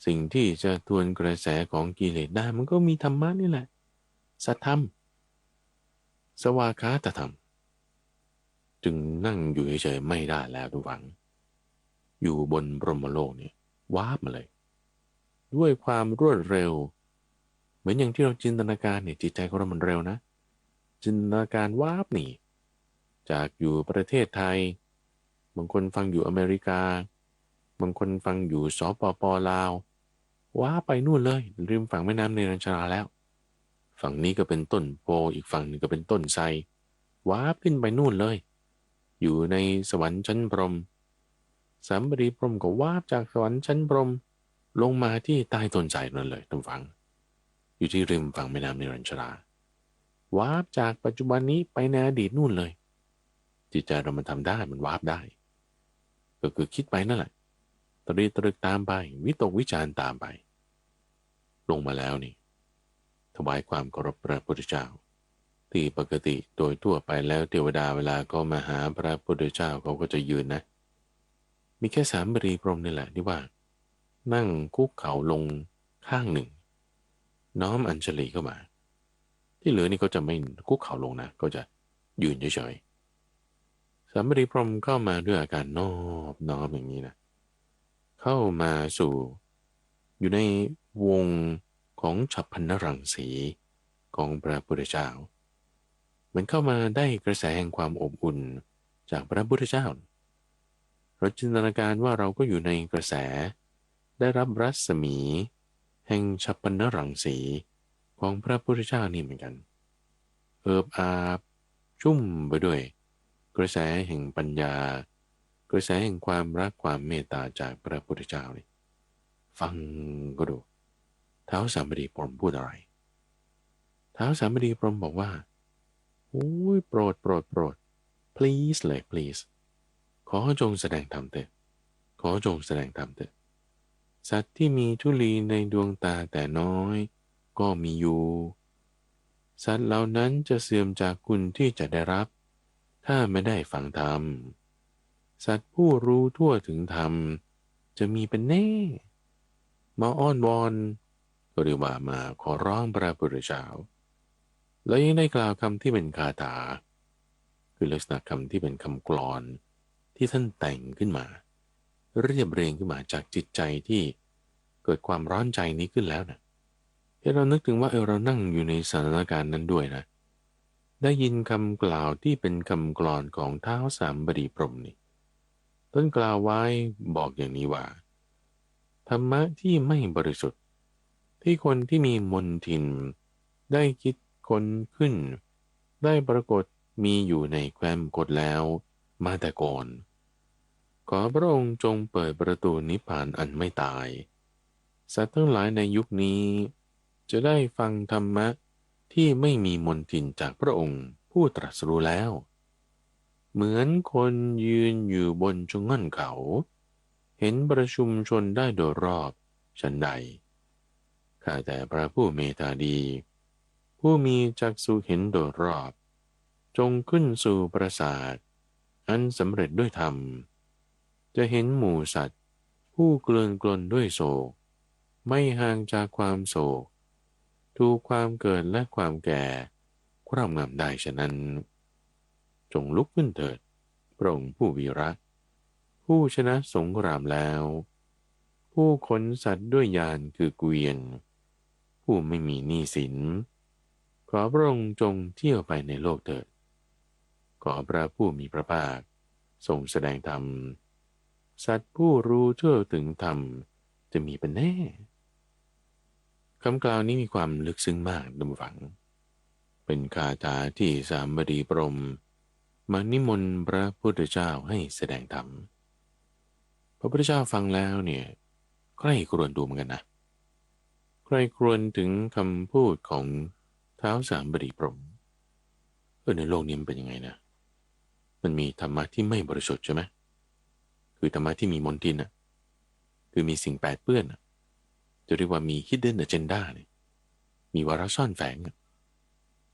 D: สิ่งที่จะทวนกระแสของกิเลสได้มันก็มีธรรมะนี่แหละสัทธรรมสวากขาตธรรมจึงนั่งอยู่เฉยๆไม่ได้แล้วทุกฝังอยู่บนบรมโลกเนี่ยวาบมาเลยด้วยความรวดเร็วเหมือนอย่างที่เราจินตนาการเนี่ยจิตใจของเรามันเร็วนะจินตนาการวาบนี่จากอยู่ประเทศไทยบางคนฟังอยู่อเมริกาบางคนฟังอยู่สปป.ลาวว้าไปนู่นเลยริมฝั่งแม่น้ำเนรัญชราแล้วฝั่งนี้ก็เป็นต้นโพอีกฝั่งนึงก็เป็นต้นไทรว้าขึ้นไปนู่นเลยอยู่ในสวรรค์ชั้นพรหมสัมปรีพรหมก็ว้าจากสวรรค์ชั้นพรหมลงมาที่ใต้ต้นไทรนั่นเลยท่านฟังอยู่ที่ริมฝั่งแม่น้ำเนรัญชราวาร์ปจากปัจจุบันนี้ไปในอดีตนู่นเลยจิตใจเรามันทำได้มันวาร์ปได้ก็คือคิดไปนั่นแหละตรีตรึกตามไปวิตกวิจารณ์ตามไปลงมาแล้วนี่ถวายความเคารพพระพุทธเจ้าที่ปกติโดยทั่วไปแล้วเทวดาเวลาก็มาหาพระพุทธเจ้าเขาก็จะยืนนะมีแค่สามบรีพรหมนี่แหละที่ว่านั่งคุกเข่าลงข้างหนึ่งน้อมอัญชลีเข้ามาที่เหลือนี่ก็จะไม่คุกเข่าลงนะก็จะยืนเฉยๆสามบดีพรหมเข้ามาด้วยอาการนอบน้อมอย่างนี้นะเข้ามาสู่อยู่ในวงของฉัพพนรังสีของพระพุทธเจ้าเหมือนเข้ามาได้กระแสแห่งความอบอุ่นจากพระพุทธเจ้าเราจินตนาการว่าเราก็อยู่ในกระแสได้รับรัศมีแห่งฉัพพนรังสีของพระพุทธเจ้านี่เหมือนกันเอิบอาบชุ่มไปด้วยกระแสแห่งปัญญากระแสแห่งความรักความเมตตาจากพระพุทธเจ้านี่ฟังก็ดูท้าวสามบดีพรหมพูดอะไรท้าวสามบดีพรหมบอกว่าโอ้ยโปรด please เลย please ขอจงแสดงธรรมเถิดขอจงแสดงธรรมเถิดสัตว์ที่มีธุลีในดวงตาแต่น้อยก็มีอยู่ สัตว์เหล่านั้นจะเสื่อมจากคุณที่จะได้รับถ้าไม่ได้ฟังธรรมสัตว์ผู้รู้ทั่วถึงธรรมจะมีเป็นแน่มาอ้อนวอนก็เรียกว่ามาขอร้องพระพุทธเจ้าแล้วยังได้กล่าวคำที่เป็นคาถาคือลักษณะคำที่เป็นคำกลอนที่ท่านแต่งขึ้นมาเรียบเรียงขึ้นมาจากจิตใจที่เกิดความร้อนใจนี้ขึ้นแล้วนะให้เรานึกถึงว่าเรานั่งอยู่ในสถานการณ์นั้นด้วยนะได้ยินคำกล่าวที่เป็นคำกลอนของท้าวสามบดีพรหมนี่ต้นกล่าวไว้บอกอย่างนี้ว่าธรรมะที่ไม่บริสุทธิ์ที่คนที่มีมนทินได้คิดค้นขึ้นได้ปรากฏมีอยู่ในแคว้นกฎแล้วมาแต่ก่อนขอพระองค์จงเปิดประตูนิพพานอันไม่ตายสัตว์ทั้งหลายในยุคนี้จะได้ฟังธรรมะที่ไม่มีมนทินจากพระองค์ผู้ตรัสรู้แล้ว เหมือนคนยืนอยู่บนชง่อนเขา เห็นประชุมชนได้โดยรอบฉันใดข้าแต่พระผู้เมตตาดี ผู้มีจักษุเห็นโดยรอบ จงขึ้นสู่ปราสาทอันสำเร็จด้วยธรรม จะเห็นหมู่สัตว์ ผู้เกลื่อนกลนด้วยโศก ไม่ห่างจากความโศก ถูกความเกิดและความแก่ครอบงำได้ฉะนั้น จงลุกขึ้นเถิดพระองค์ผู้วีระผู้ชนะสงครามแล้ว ผู้ขนสัตว์ด้วยยานคือเกวียน ผู้ไม่มีหนี้สิน ขอพระองค์จงเที่ยวไปในโลกเถิด ขอพระผู้มีพระภาคทรงแสดงธรรม สัตว์ผู้รู้ทั่วถึงธรรมจะมีเป็นแน่คำกล่าวนี้มีความลึกซึ้งมากดำฝัง เป็นคาถาที่สามบดีพรหมมานิมนต์พระพุทธเจ้าให้แสดงธรรมพระพุทธเจ้าฟังแล้วเนี่ยใคร่ครวญดูเหมือนกันนะใคร่ครวญถึงคำพูดของท้าวสามบดีพรหมในโลกนี้มันเป็นยังไงนะมันมีธรรมะที่ไม่บริสุทธิ์ใช่ไหมคือธรรมะที่มีมลทินอ่ะคือมีสิ่งแปดเปื้อนอ่ะจะเรียกว่ามี hidden agenda เนี่ยมีวาระซ่อนแฝง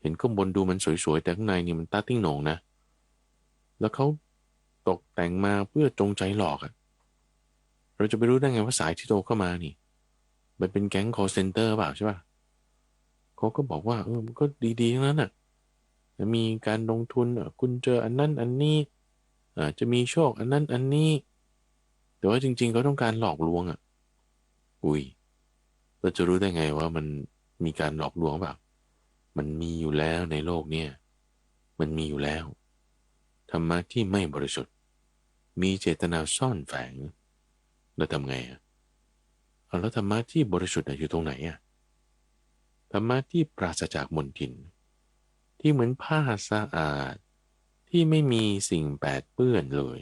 D: เห็นข้างบนดูมันสวยๆแต่ข้างในนี่มันตาติ้งโหน่งนะแล้วเขาตกแต่งมาเพื่อจงใจหลอกอ่ะเราจะไปรู้ได้ไงว่าสายที่โทรเข้ามานี่มันเป็นแก๊ง call center เปล่าใช่ป่ะเขาก็บอกว่ามันก็ดีๆทั้งนั้นอ่ะมีการลงทุนคุณเจออันนั้นอันนี้จะมีโชคอันนั้นอันนี้แต่ว่าจริงๆเขาต้องการหลอกลวงอ่ะอุ้ยเราจะรู้ได้ไงว่ามันมีการหลอกลวงเปล่ามันมีอยู่แล้วในโลกเนี่ยมันมีอยู่แล้วธรรมะที่ไม่บริสุทธิ์มีเจตนาซ่อนแฝงแล้วทำไงแล้วธรรมะที่บริสุทธิ์อยู่ตรงไหนธรรมะที่ปราศจากมลทินที่เหมือนผ้าสะอาดที่ไม่มีสิ่งแปดเปื้อนเลย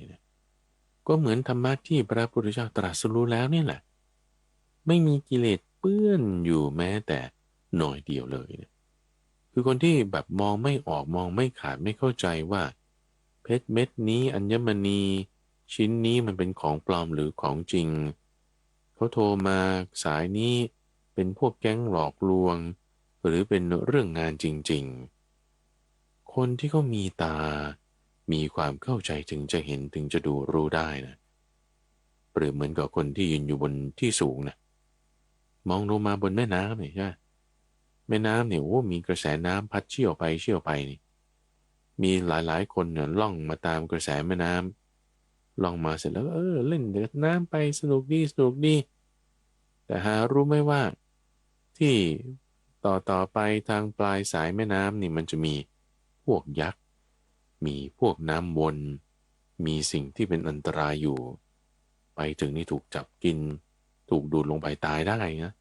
D: ก็เหมือนธรรมะที่พระพุทธเจ้าตรัสรู้แล้วนี่แหละไม่มีกิเลสเปื้อนอยู่แม้แต่หน่อยเดียวเลยคือคนที่แบบมองไม่ออกมองไม่ขาดไม่เข้าใจว่าเพชรเม็ดนี้อัญมณีชิ้นนี้มันเป็นของปลอมหรือของจริงเขาโทรมาสายนี้เป็นพวกแก๊งหลอกลวงหรือเป็นเรื่องงานจริงๆคนที่เขามีตามีความเข้าใจถึงจะเห็นถึงจะดูรู้ได้นะเปรียบเหมือนกับคนที่ยืนอยู่บนที่สูงนะมองลงมาบนแม่น้ำใช่ไหมแม่น้ำเนี่ยมีกระแสน้ำพัดเชี่ยวไปเชี่ยวไปนี่มีหลายๆคนเนี่ยล่องมาตามกระแสแม่น้ำล่องมาเสร็จแล้วเล่นเดือดน้ำไปสนุกดีสนุกดีแต่หารู้ไหมว่าที่ต่อไปทางปลายสายแม่น้ำนี่มันจะมีพวกยักษ์มีพวกน้ำวนมีสิ่งที่เป็นอันตรายอยู่ไปถึงนี่ถูกจับกินถูกดูดลงไปตายได้นะ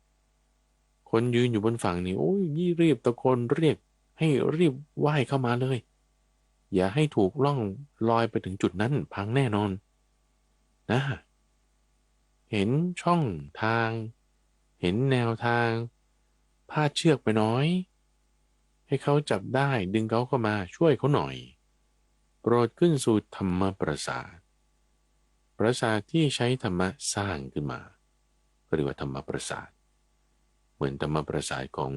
D: คนยืนอยู่บนฝั่งนี่ยี่รีบตะโกนเรียกให้รีบว่ายเข้ามาเลยอย่าให้ถูกล่องลอยไปถึงจุดนั้นพังแน่นอนนะเห็นช่องทางเห็นแนวทางพาดเชือกไปน้อยให้เขาจับได้ดึงเขาเข้ามาช่วยเขาหน่อยโปรดขึ้นสู่ธรรมปราสาทปราสาทที่ใช้ธรรมะสร้างขึ้นมาเรียกว่าธรรมปราสาทเหมือนธรรมปราสาทของ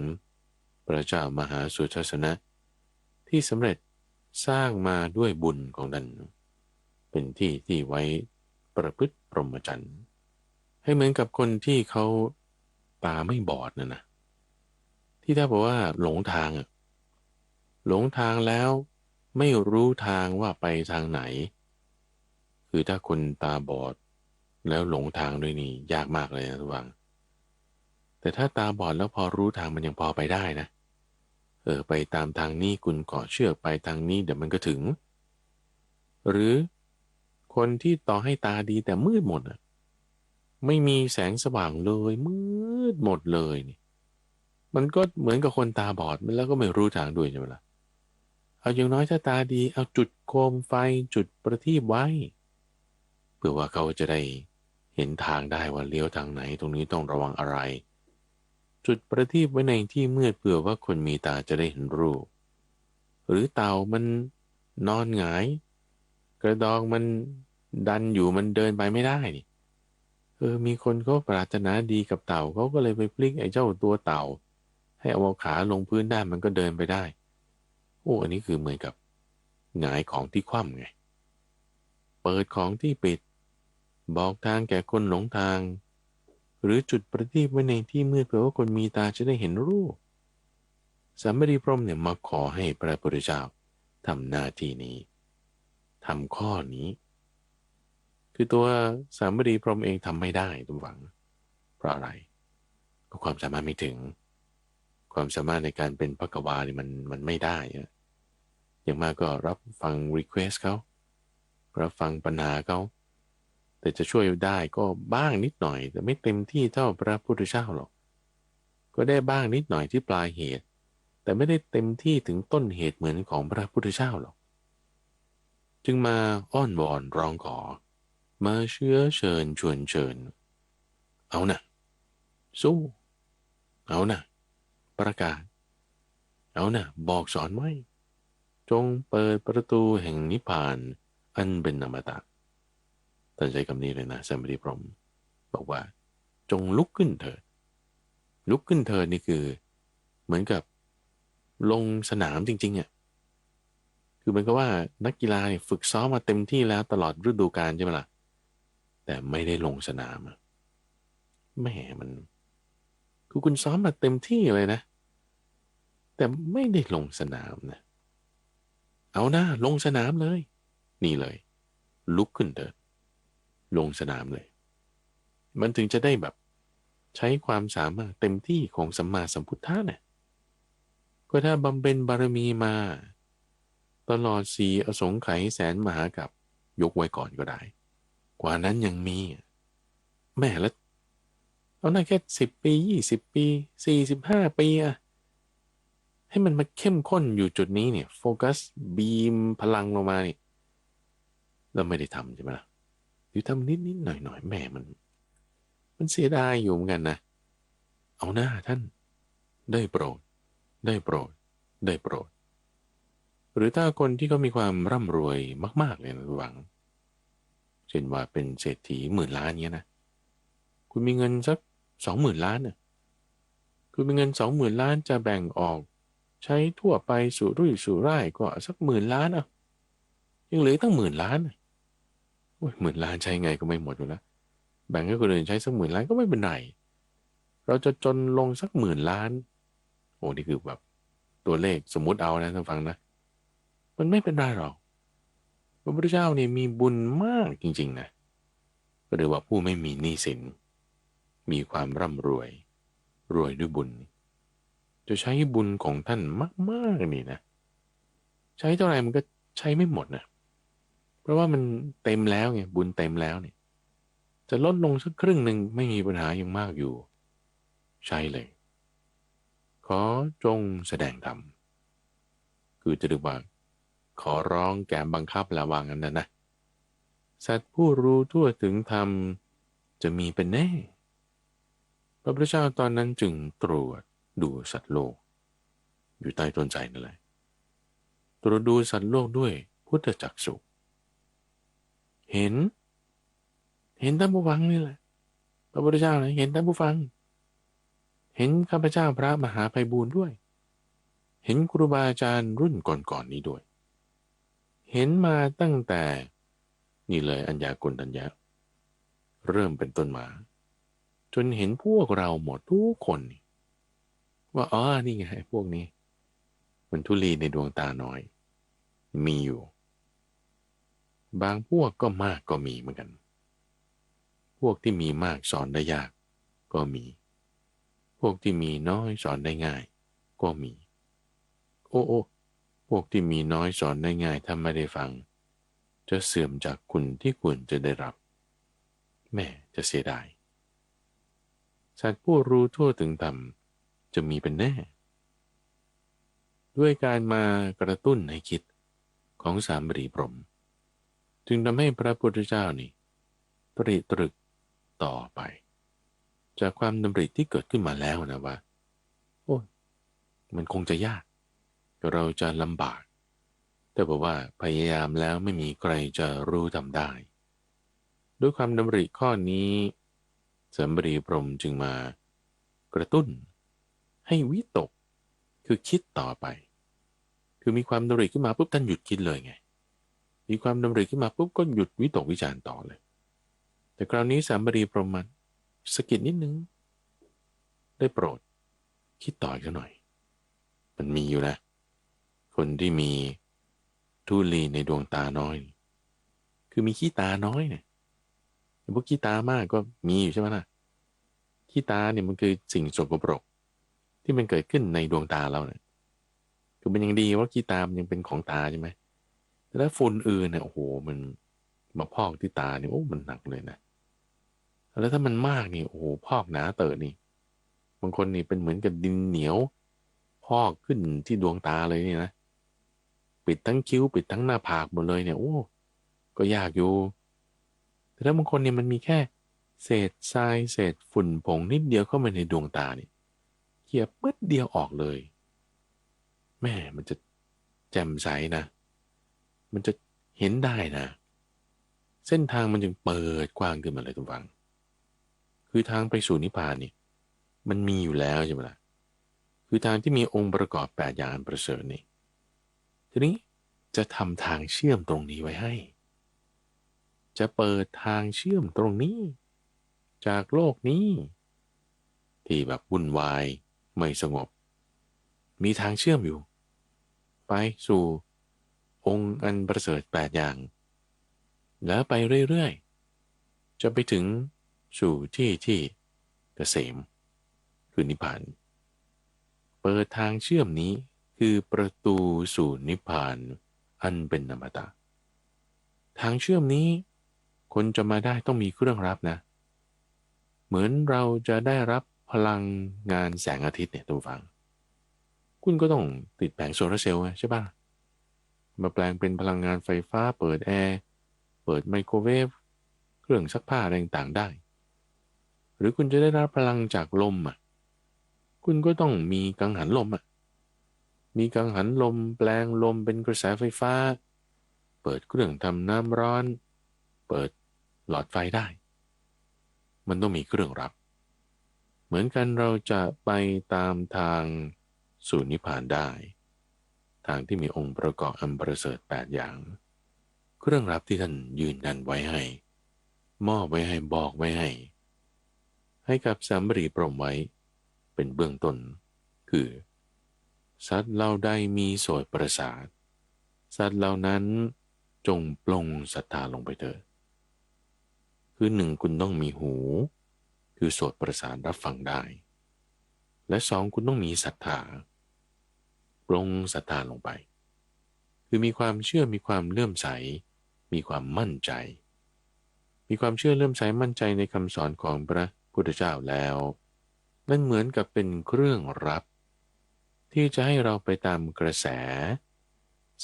D: พระเจ้ามหาสุทัศนะที่สำเร็จสร้างมาด้วยบุญของท่านเป็นที่ที่ไว้ประพฤติพรหมจรรย์ให้เหมือนกับคนที่เขาตาไม่บอดนะที่ถ้าบอกว่าหลงทางหลงทางแล้วไม่รู้ทางว่าไปทางไหนคือถ้าคนตาบอดแล้วหลงทางด้วยนี่ยากมากเลยนะทุกฝังแต่ถ้าตาบอดแล้วพอรู้ทางมันยังพอไปได้นะไปตามทางนี้คุณเกาะเชือกไปทางนี้เดี๋ยวมันก็ถึงหรือคนที่ต่อให้ตาดีแต่มืดหมดไม่มีแสงสว่างเลยมืดหมดเลยนี่มันก็เหมือนกับคนตาบอดแล้วก็ไม่รู้ทางด้วยใช่ไหมล่ะเอาอย่างน้อยถ้าตาดีเอาจุดโคมไฟจุดประทีปไว้เพื่อว่าเขาจะได้เห็นทางได้ว่าเลี้ยวทางไหนตรงนี้ต้องระวังอะไรจุดประทีปไว้ในที่มืดเผื่อว่าคนมีตาจะได้เห็นรูปหรือเต่ามันนอนหงายกระดองมันดันอยู่มันเดินไปไม่ได้นี่มีคนเขาปรารถนาดีกับเต่าเขาก็เลยไปพลิกไอ้เจ้าตัวเต่าให้เอาขาลงพื้นได้มันก็เดินไปได้อันนี้คือเหมือนกับหงายของที่คว่ำไงเปิดของที่ปิดบอกทางแก่คนหลงทางหรือจุดประทีปไว้ในที่มืดเพื่อว่าคนมีตาจะได้เห็นรูปสัมมารีพรหมเนี่ยมาขอให้พระพุทธเจ้าทำหน้าที่นี้ทำข้อนี้คือตัวสัมมารีพรหมเองทำไม่ได้ทุกฝังเพราะอะไรก็ความสามารถไม่ถึงความสามารถในการเป็นภควาเนี่ยมันไม่ได้อย่างมากก็รับฟัง request เขารับฟังปัญหาเขาแต่จะช่วยได้ก็บ้างนิดหน่อยแต่ไม่เต็มที่เท่าพระพุทธเจ้าหรอกก็ได้บ้างนิดหน่อยที่ปลายเหตุแต่ไม่ได้เต็มที่ถึงต้นเหตุเหมือนของพระพุทธเจ้าหรอกจึงมาอ้อนวอนร้องขอมาเชื้อเชิญชวนเชิญเอานะสู้เอานะประกาศเอานะบอกสอนไว้จงเปิดประตูแห่งนิพพานอันเป็นอมตะท่านใช้คำนี้เลยนะสัมมารีพรหมบอกว่าจงลุกขึ้นเถิดลุกขึ้นเถิดนี่คือเหมือนกับลงสนามจริงๆคือมันก็ว่านักกีฬาเนี่ยฝึกซ้อมมาเต็มที่แล้วตลอดฤดูกาลใช่ไหมล่ะแต่ไม่ได้ลงสนามแหมมันคือคุณซ้อมมาเต็มที่เลยนะแต่ไม่ได้ลงสนามนะเอาหน้าลงสนามเลยนี่เลยลุกขึ้นเถิดลงสนามเลยมันถึงจะได้แบบใช้ความสามารถเต็มที่ของสัมมาสัมพุทธะเนี่ยก็ถ้าบำเพ็ญบารมีมาตลอด4อสงไขยแสนมหากัปยกไว้ก่อนก็ได้กว่านั้นยังมีแม่แล้วเอาหน้าแค่10 ปี20 ปี45 ปีให้มันมาเข้มข้นอยู่จุดนี้เนี่ยโฟกัสบีมพลังลงมานี่เราไม่ได้ทำใช่ไหมล่ะหรือทำนิดหน่อยแม่มันเสียดายอยู่เหมือนกันนะเอาหน้าท่านได้โปรดได้โปรดได้โปรดหรือถ้าคนที่เขามีความร่ำรวยมากๆเลยนะหวังเช่นว่าเป็นเศรษฐี10,000,000เงี้ยนะคุณมีเงินสัก20,000,000คุณมีเงิน20,000,000จะแบ่งออกใช้ทั่วไปสู่รุ่ยสู่ร่ายก็สัก10,000,000ยังเหลือตั้ง10,000,000โอ้ย10,000,000ใช้ไงก็ไม่หมดอยู่แล้วแบ่งให้คนอื่นใช้สัก10,000,000ก็ไม่เป็นไรเราจะจนลงสัก10,000,000โอ้นี่คือแบบตัวเลขสมมุติเอานะท่านฟังนะมันไม่เป็นไรหรอกพระพุทธเจ้าเนี่ยมีบุญมากจริงๆนะก็เรียกว่าผู้ไม่มีหนี้สินมีความร่ำรวยด้วยบุญจะใช้บุญของท่านมากๆนี่นะใช้เท่าไหร่มันก็ใช้ไม่หมดนะเพราะว่ามันเต็มแล้วไงบุญเต็มแล้วเนี่ยจะลดลงสักครึ่งหนึ่งไม่มีปัญหายังมากอยู่ใช่เลยขอจงแสดงธรรมคือจะเรียกว่าขอร้องแก่บังคับละวางกันนะสัตว์ผู้รู้ทั่วถึงธรรมจะมีเป็นแน่พระพุทธเจ้าตอนนั้นจึงตรวจดูสัตว์โลกอยู่ใต้ต้นไทรนั่นแหละตรวจดูสัตว์โลกด้วยพุทธจักษุเห็นท่านผู้ฟังนี่แหละพระพุทธเจ้าเห็นท่านผู้ฟังเห็นข้าพเจ้าพระมหาไพบูลย์ด้วย เห็นครูบาอาจารย์รุ่นก่อนๆนี้ด้วยเห็นมาตั้งแต่นี่เลยอัญญากุลทัญญะเริ่มเป็นต้นมาจนเห็นพวกเราหมดทุกคนว่าอ๋อนี่ไงพวกนี้มันทุลีในดวงตาน้อยมีอยู่บางพวกก็มากก็มีเหมือนกันพวกที่มีมากสอนได้ยากก็มีพวกที่มีน้อยสอนได้ง่ายก็มีโอ้พวกที่มีน้อยสอนได้ง่ายถ้าไม่ได้ฟังจะเสื่อมจากคุณที่ควรจะได้รับแม่จะเสียดายสัตว์ผู้รู้ทั่วถึงธรรมจะมีเป็นแน่ด้วยการมากระตุ้นให้คิดของสามบดีพรหมจึงทำให้พระพุทธเจ้านี่ตรึกต่อไปจากความดำริที่เกิดขึ้นมาแล้วนะว่าโอ้มันคงจะยากเราจะลำบากแต่บอกว่าพยายามแล้วไม่มีใครจะรู้ทำได้ด้วยความดำริข้อนี้สามบดีพรหมจึงมากระตุ้นให้วิตกคือคิดต่อไปคือมีความดำริขึ้นมาปุ๊บท่านหยุดคิดเลยไงมีความดำริขึ้นมาปุ๊บก็หยุดวิตกวิจารณ์ต่อเลยแต่คราวนี้สามบดีพรหมมันสะกิดนิดนึงได้โปรดคิดต่ออีกหน่อยมันมีอยู่นะคนที่มีธุลีในดวงตาน้อยคือมีขี้ตาน้อยเนี่ยพวกขี้ตามากก็มีอยู่ใช่ไหมล่ะขี้ตาเนี่ยมันคือสิ่งสกปรกที่มันเกิดขึ้นในดวงตาเราเนี่ยคือมันยังดีว่าขี้ตามันยังเป็นของตาใช่ไหมแต่ถ้าฝุ่นอื่นเนี่ยโอ้โหมันมาพอกที่ตาเนี่ยโอ้มันหนักเลยนะแล้วถ้ามันมากนี่โอ้โหพอกหนาเต๋อนี่บางคนนี่เป็นเหมือนกับดินเหนียวพอกขึ้นที่ดวงตาเลยนี่นะปิดทั้งคิ้วปิดทั้งหน้าผากหมดเลยเนี่ยโอ้ก็ยากอยู่แต่ถ้าบางคนเนี่ยมันมีแค่เศษทรายเศษฝุ่นผงนิดเดียวเข้ามาในดวงตาเนี่ยเขี่ยปึ๊ดเดียวออกเลยแม่มันจะแจ่มใสนะมันจะเห็นได้นะเส้นทางมันจึงเปิดกว้างขึ้นมาเลยทุกฝังคือทางไปสู่นิพพานนี่มันมีอยู่แล้วใช่ไหมล่ะคือทางที่มีองค์ประกอบ8อย่างอันประเสริฐนี่ทีนี้จะทำทางเชื่อมตรงนี้ไว้ให้จะเปิดทางเชื่อมตรงนี้จากโลกนี้ที่แบบวุ่นวายไม่สงบมีทางเชื่อมอยู่ไปสู่องค์อันประเสริฐ8อย่างแล้วไปเรื่อยๆจะไปถึงสู่ที่เกษมคือนิพพานเปิดทางเชื่อมนี้คือประตูสู่นิพพานอันเป็นอมตะทางเชื่อมนี้คนจะมาได้ต้องมีเครื่องรับนะเหมือนเราจะได้รับพลังงานแสงอาทิตย์เนี่ยทุกฝังคุณก็ต้องติดแผงโซลาร์เซลล์ใช่ป่ะมาแปลงเป็นพลังงานไฟฟ้าเปิดแอร์เปิดไมโครเวฟเครื่องซักผ้าอะไรต่างๆได้หรือคุณจะได้รับพลังจากลมคุณก็ต้องมีกังหันลมมีกังหันลมแปลงลมเป็นกระแสไฟฟ้าเปิดเครื่องทำน้ำร้อนเปิดหลอดไฟได้มันต้องมีเครื่องรับเหมือนกันเราจะไปตามทางสู่นิพพานได้ทางที่มีองค์ประกอบอันประเสริฐ8อย่างเครื่องรับที่ท่านยืนยันไว้ให้มอบไว้ให้บอกไว้ให้กับสามบดีพรหมไว้เป็นเบื้องต้นคือสัตว์เหล่าใดมีโสตประสาทสัตว์เหล่านั้นจงปลงศรัทธาลงไปเถิดคือหนึ่งคุณต้องมีหูคือโสตประสาทรับฟังได้และสองคุณต้องมีศรัทธาปลงศรัทธาลงไปคือมีความเชื่อมีความเลื่อมใสมีความมั่นใจมีความเชื่อเลื่อมใสมั่นใจในคำสอนของพระพุทธเจ้าแล้วนั่นเหมือนกับเป็นเครื่องรับที่จะให้เราไปตามกระแส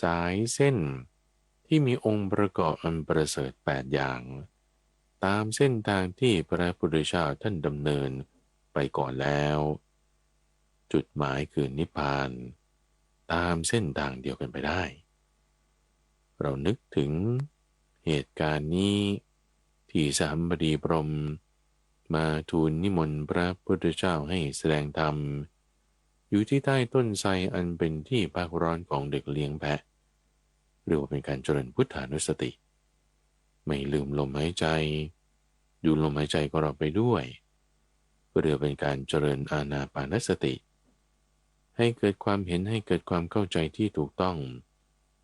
D: สายเส้นที่มีองค์ประกอบอันประเสริฐ8อย่างตามเส้นทางที่พระพุทธเจ้าท่านดำเนินไปก่อนแล้วจุดหมายคือนิพพานตามเส้นทางเดียวกันไปได้เรานึกถึงเหตุการณ์นี้ที่สามบดีพรหมมาทูลนิมนต์พระพุทธเจ้าให้แสดงธรรม อยู่ที่ใต้ต้นไทรอันเป็นที่พักร้อนของเด็กเลี้ยงแพะเรียกว่าเป็นการเจริญพุทธานุสติไม่ลืมลมหายใจดูลมหายใจของเราไปด้วยเพื่อเป็นการเจริญอานาปานสติให้เกิดความเห็นให้เกิดความเข้าใจที่ถูกต้อง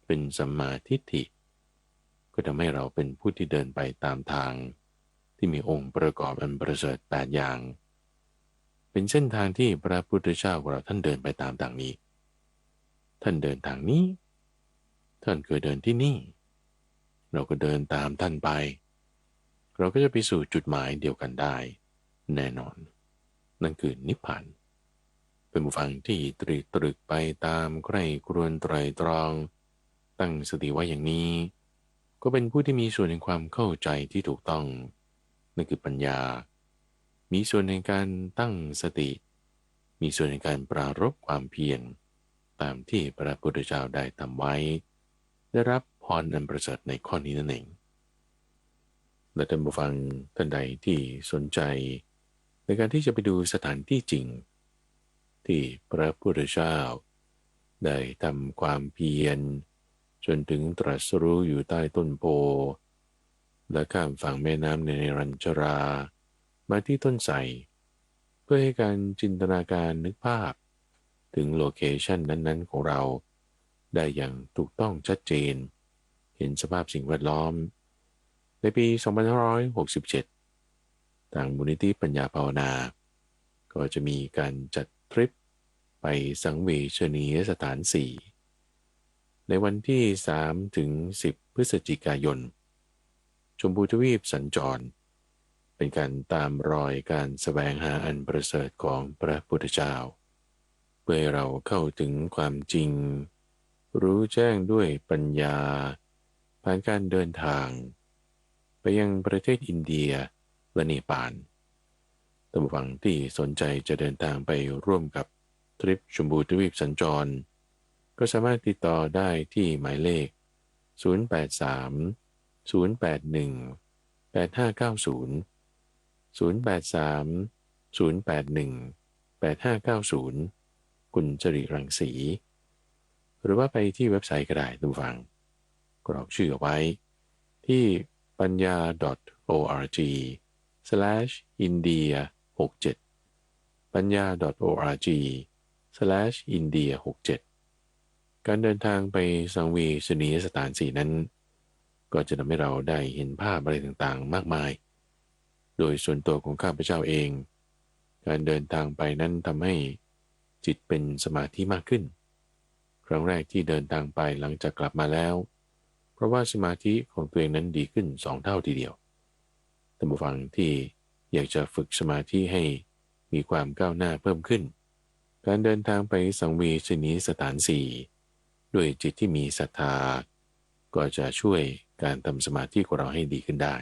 D: เป็นสัมมาทิฏฐิก็ทำให้เราเป็นผู้ที่เดินไปตามทางที่มีองค์ประกอบอันประเสริฐ8อย่างเป็นเส้นทางที่พระพุทธเจ้าของเราท่านเดินไปตามทางนี้ท่านเดินทางนี้ท่านเคยเดินที่นี่เราก็เดินตามท่านไปเราก็จะไปสู่จุดหมายเดียวกันได้แน่นอนนั่นคือนิพพานเป็นผู้ฟังที่ตรีตรึกไปตามใคร่ครวญไตรตรองตั้งสติไว้อย่างนี้ก็เป็นผู้ที่มีส่วนในความเข้าใจที่ถูกต้องนั่นคือปัญญามีส่วนในการตั้งสติมีส่วนในการปรารภความเพียรตามที่พระพุทธเจ้าได้ทำไว้ได้รับพรอันประเสริฐในข้อนี้นั่นเองและท่านผู้ฟังท่านใดที่สนใจในการที่จะไปดูสถานที่จริงที่พระพุทธเจ้าได้ทำความเพียรจนถึงตรัสรู้อยู่ใต้ต้นโพและข้ามฝั่งแม่น้ำในรัญชรามาที่ต้นไทรเพื่อให้การจินตนาการนึกภาพถึงโลเคชันนั้นๆของเราได้อย่างถูกต้องชัดเจนเห็นสภาพสิ่งแวดล้อมในปี 2567 ทางมูลนิธิปัญญาภาวนาก็จะมีการจัดทริปไปสังเวชนียสถาน 4ในวันที่ 3-10 พฤศจิกายนชมพูทวีปสัญจรเป็นการตามรอยการแสวงหาอันประเสริฐของพระพุทธเจ้าเพื่อให้เราเข้าถึงความจริงรู้แจ้งด้วยปัญญาผ่านการเดินทางไปยังประเทศอินเดียและเนปาลท่านผู้ฟังที่สนใจจะเดินทางไปร่วมกับทริปชมพูทวีปสัญจรก็สามารถติดต่อได้ที่หมายเลข 083 081 8590 083 081 8590คุณจริรังสีหรือว่าไปที่เว็บไซต์ก็ได้ท่านผู้ฟังกรอกชื่อเอาไว้ที่ปัญญา .org/india67 ปัญญา .org/india67 การเดินทางไปสังเวชนียสถาน 4นั้นก็จะทำให้เราได้เห็นภาพอะไรต่างๆมากมายโดยส่วนตัวของข้าพเจ้าเองการเดินทางไปนั้นทำให้จิตเป็นสมาธิมากขึ้นครั้งแรกที่เดินทางไปหลังจากกลับมาแล้วเพราะว่าสมาธิของตัวเองนั้นดีขึ้น2 เท่าทีเดียวท่านผู้ฟังที่อยากจะฝึกสมาธิให้มีความก้าวหน้าเพิ่มขึ้นการเดินทางไปสังเวชนียสถาน 4ด้วยจิตที่มีศรัทธาก็จะช่วยการทำสมาธิของเราให้ดีขึ้นได้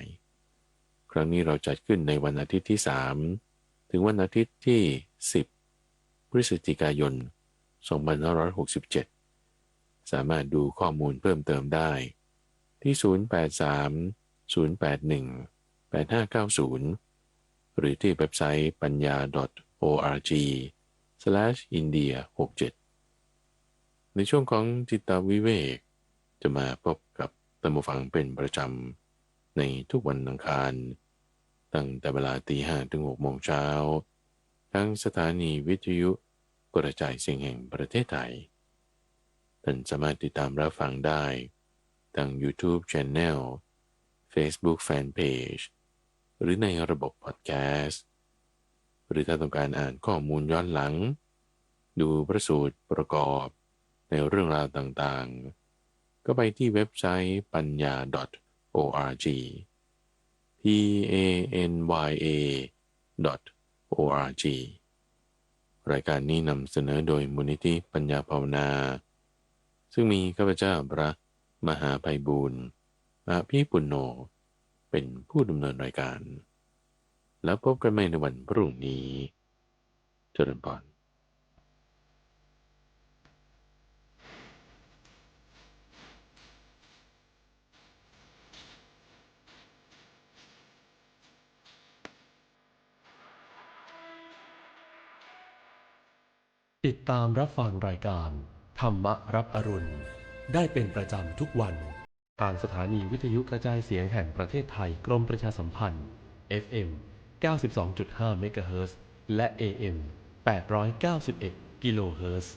D: ครั้งนี้เราจัดขึ้นในวันอาทิตย์ที่ 3ถึงวันอาทิตย์ที่ 10 พฤศจิกายน 2567 สามารถดูข้อมูลเพิ่มเติมได้ที่ 083 081 8590 หรือที่เว็บไซต์ปัญญา .org/india67 ในช่วงของจิตวิเวกจะมาพบกับท่านผู้ฟังเป็นประจำในทุกวันอังคารตั้งแต่เวลา 5:00 ถึง 6:00 น.ทั้งสถานีวิทยุกระจายเสียงแห่งประเทศไทยท่านสามารถติดตามรับฟังได้ทาง YouTube Channel Facebook Fanpage หรือในระบบพอดแคสต์หรือถ้าต้องการอ่านข้อมูลย้อนหลังดูพระสูตรประกอบในเรื่องราวต่างๆก็ไปที่เว็บไซต์ปัญญา .org panya.org รายการนี้นำเสนอโดยมูลนิธิปัญญาภาวนาซึ่งมีข้าพเจ้าพระมหาไพบูลย์อภิปุณโญเป็นผู้ดำเนินรายการแล้วพบกันใหม่ในวันพรุ่งนี้เจริญพร
E: ติดตามรับฟังรายการธรรมรับอรุณได้เป็นประจำทุกวันทางสถานีวิทยุกระจายเสียงแห่งประเทศไทยกรมประชาสัมพันธ์ FM 92.5 เมกะเฮิรตซ์และ AM 891 กิโลเฮิรตซ์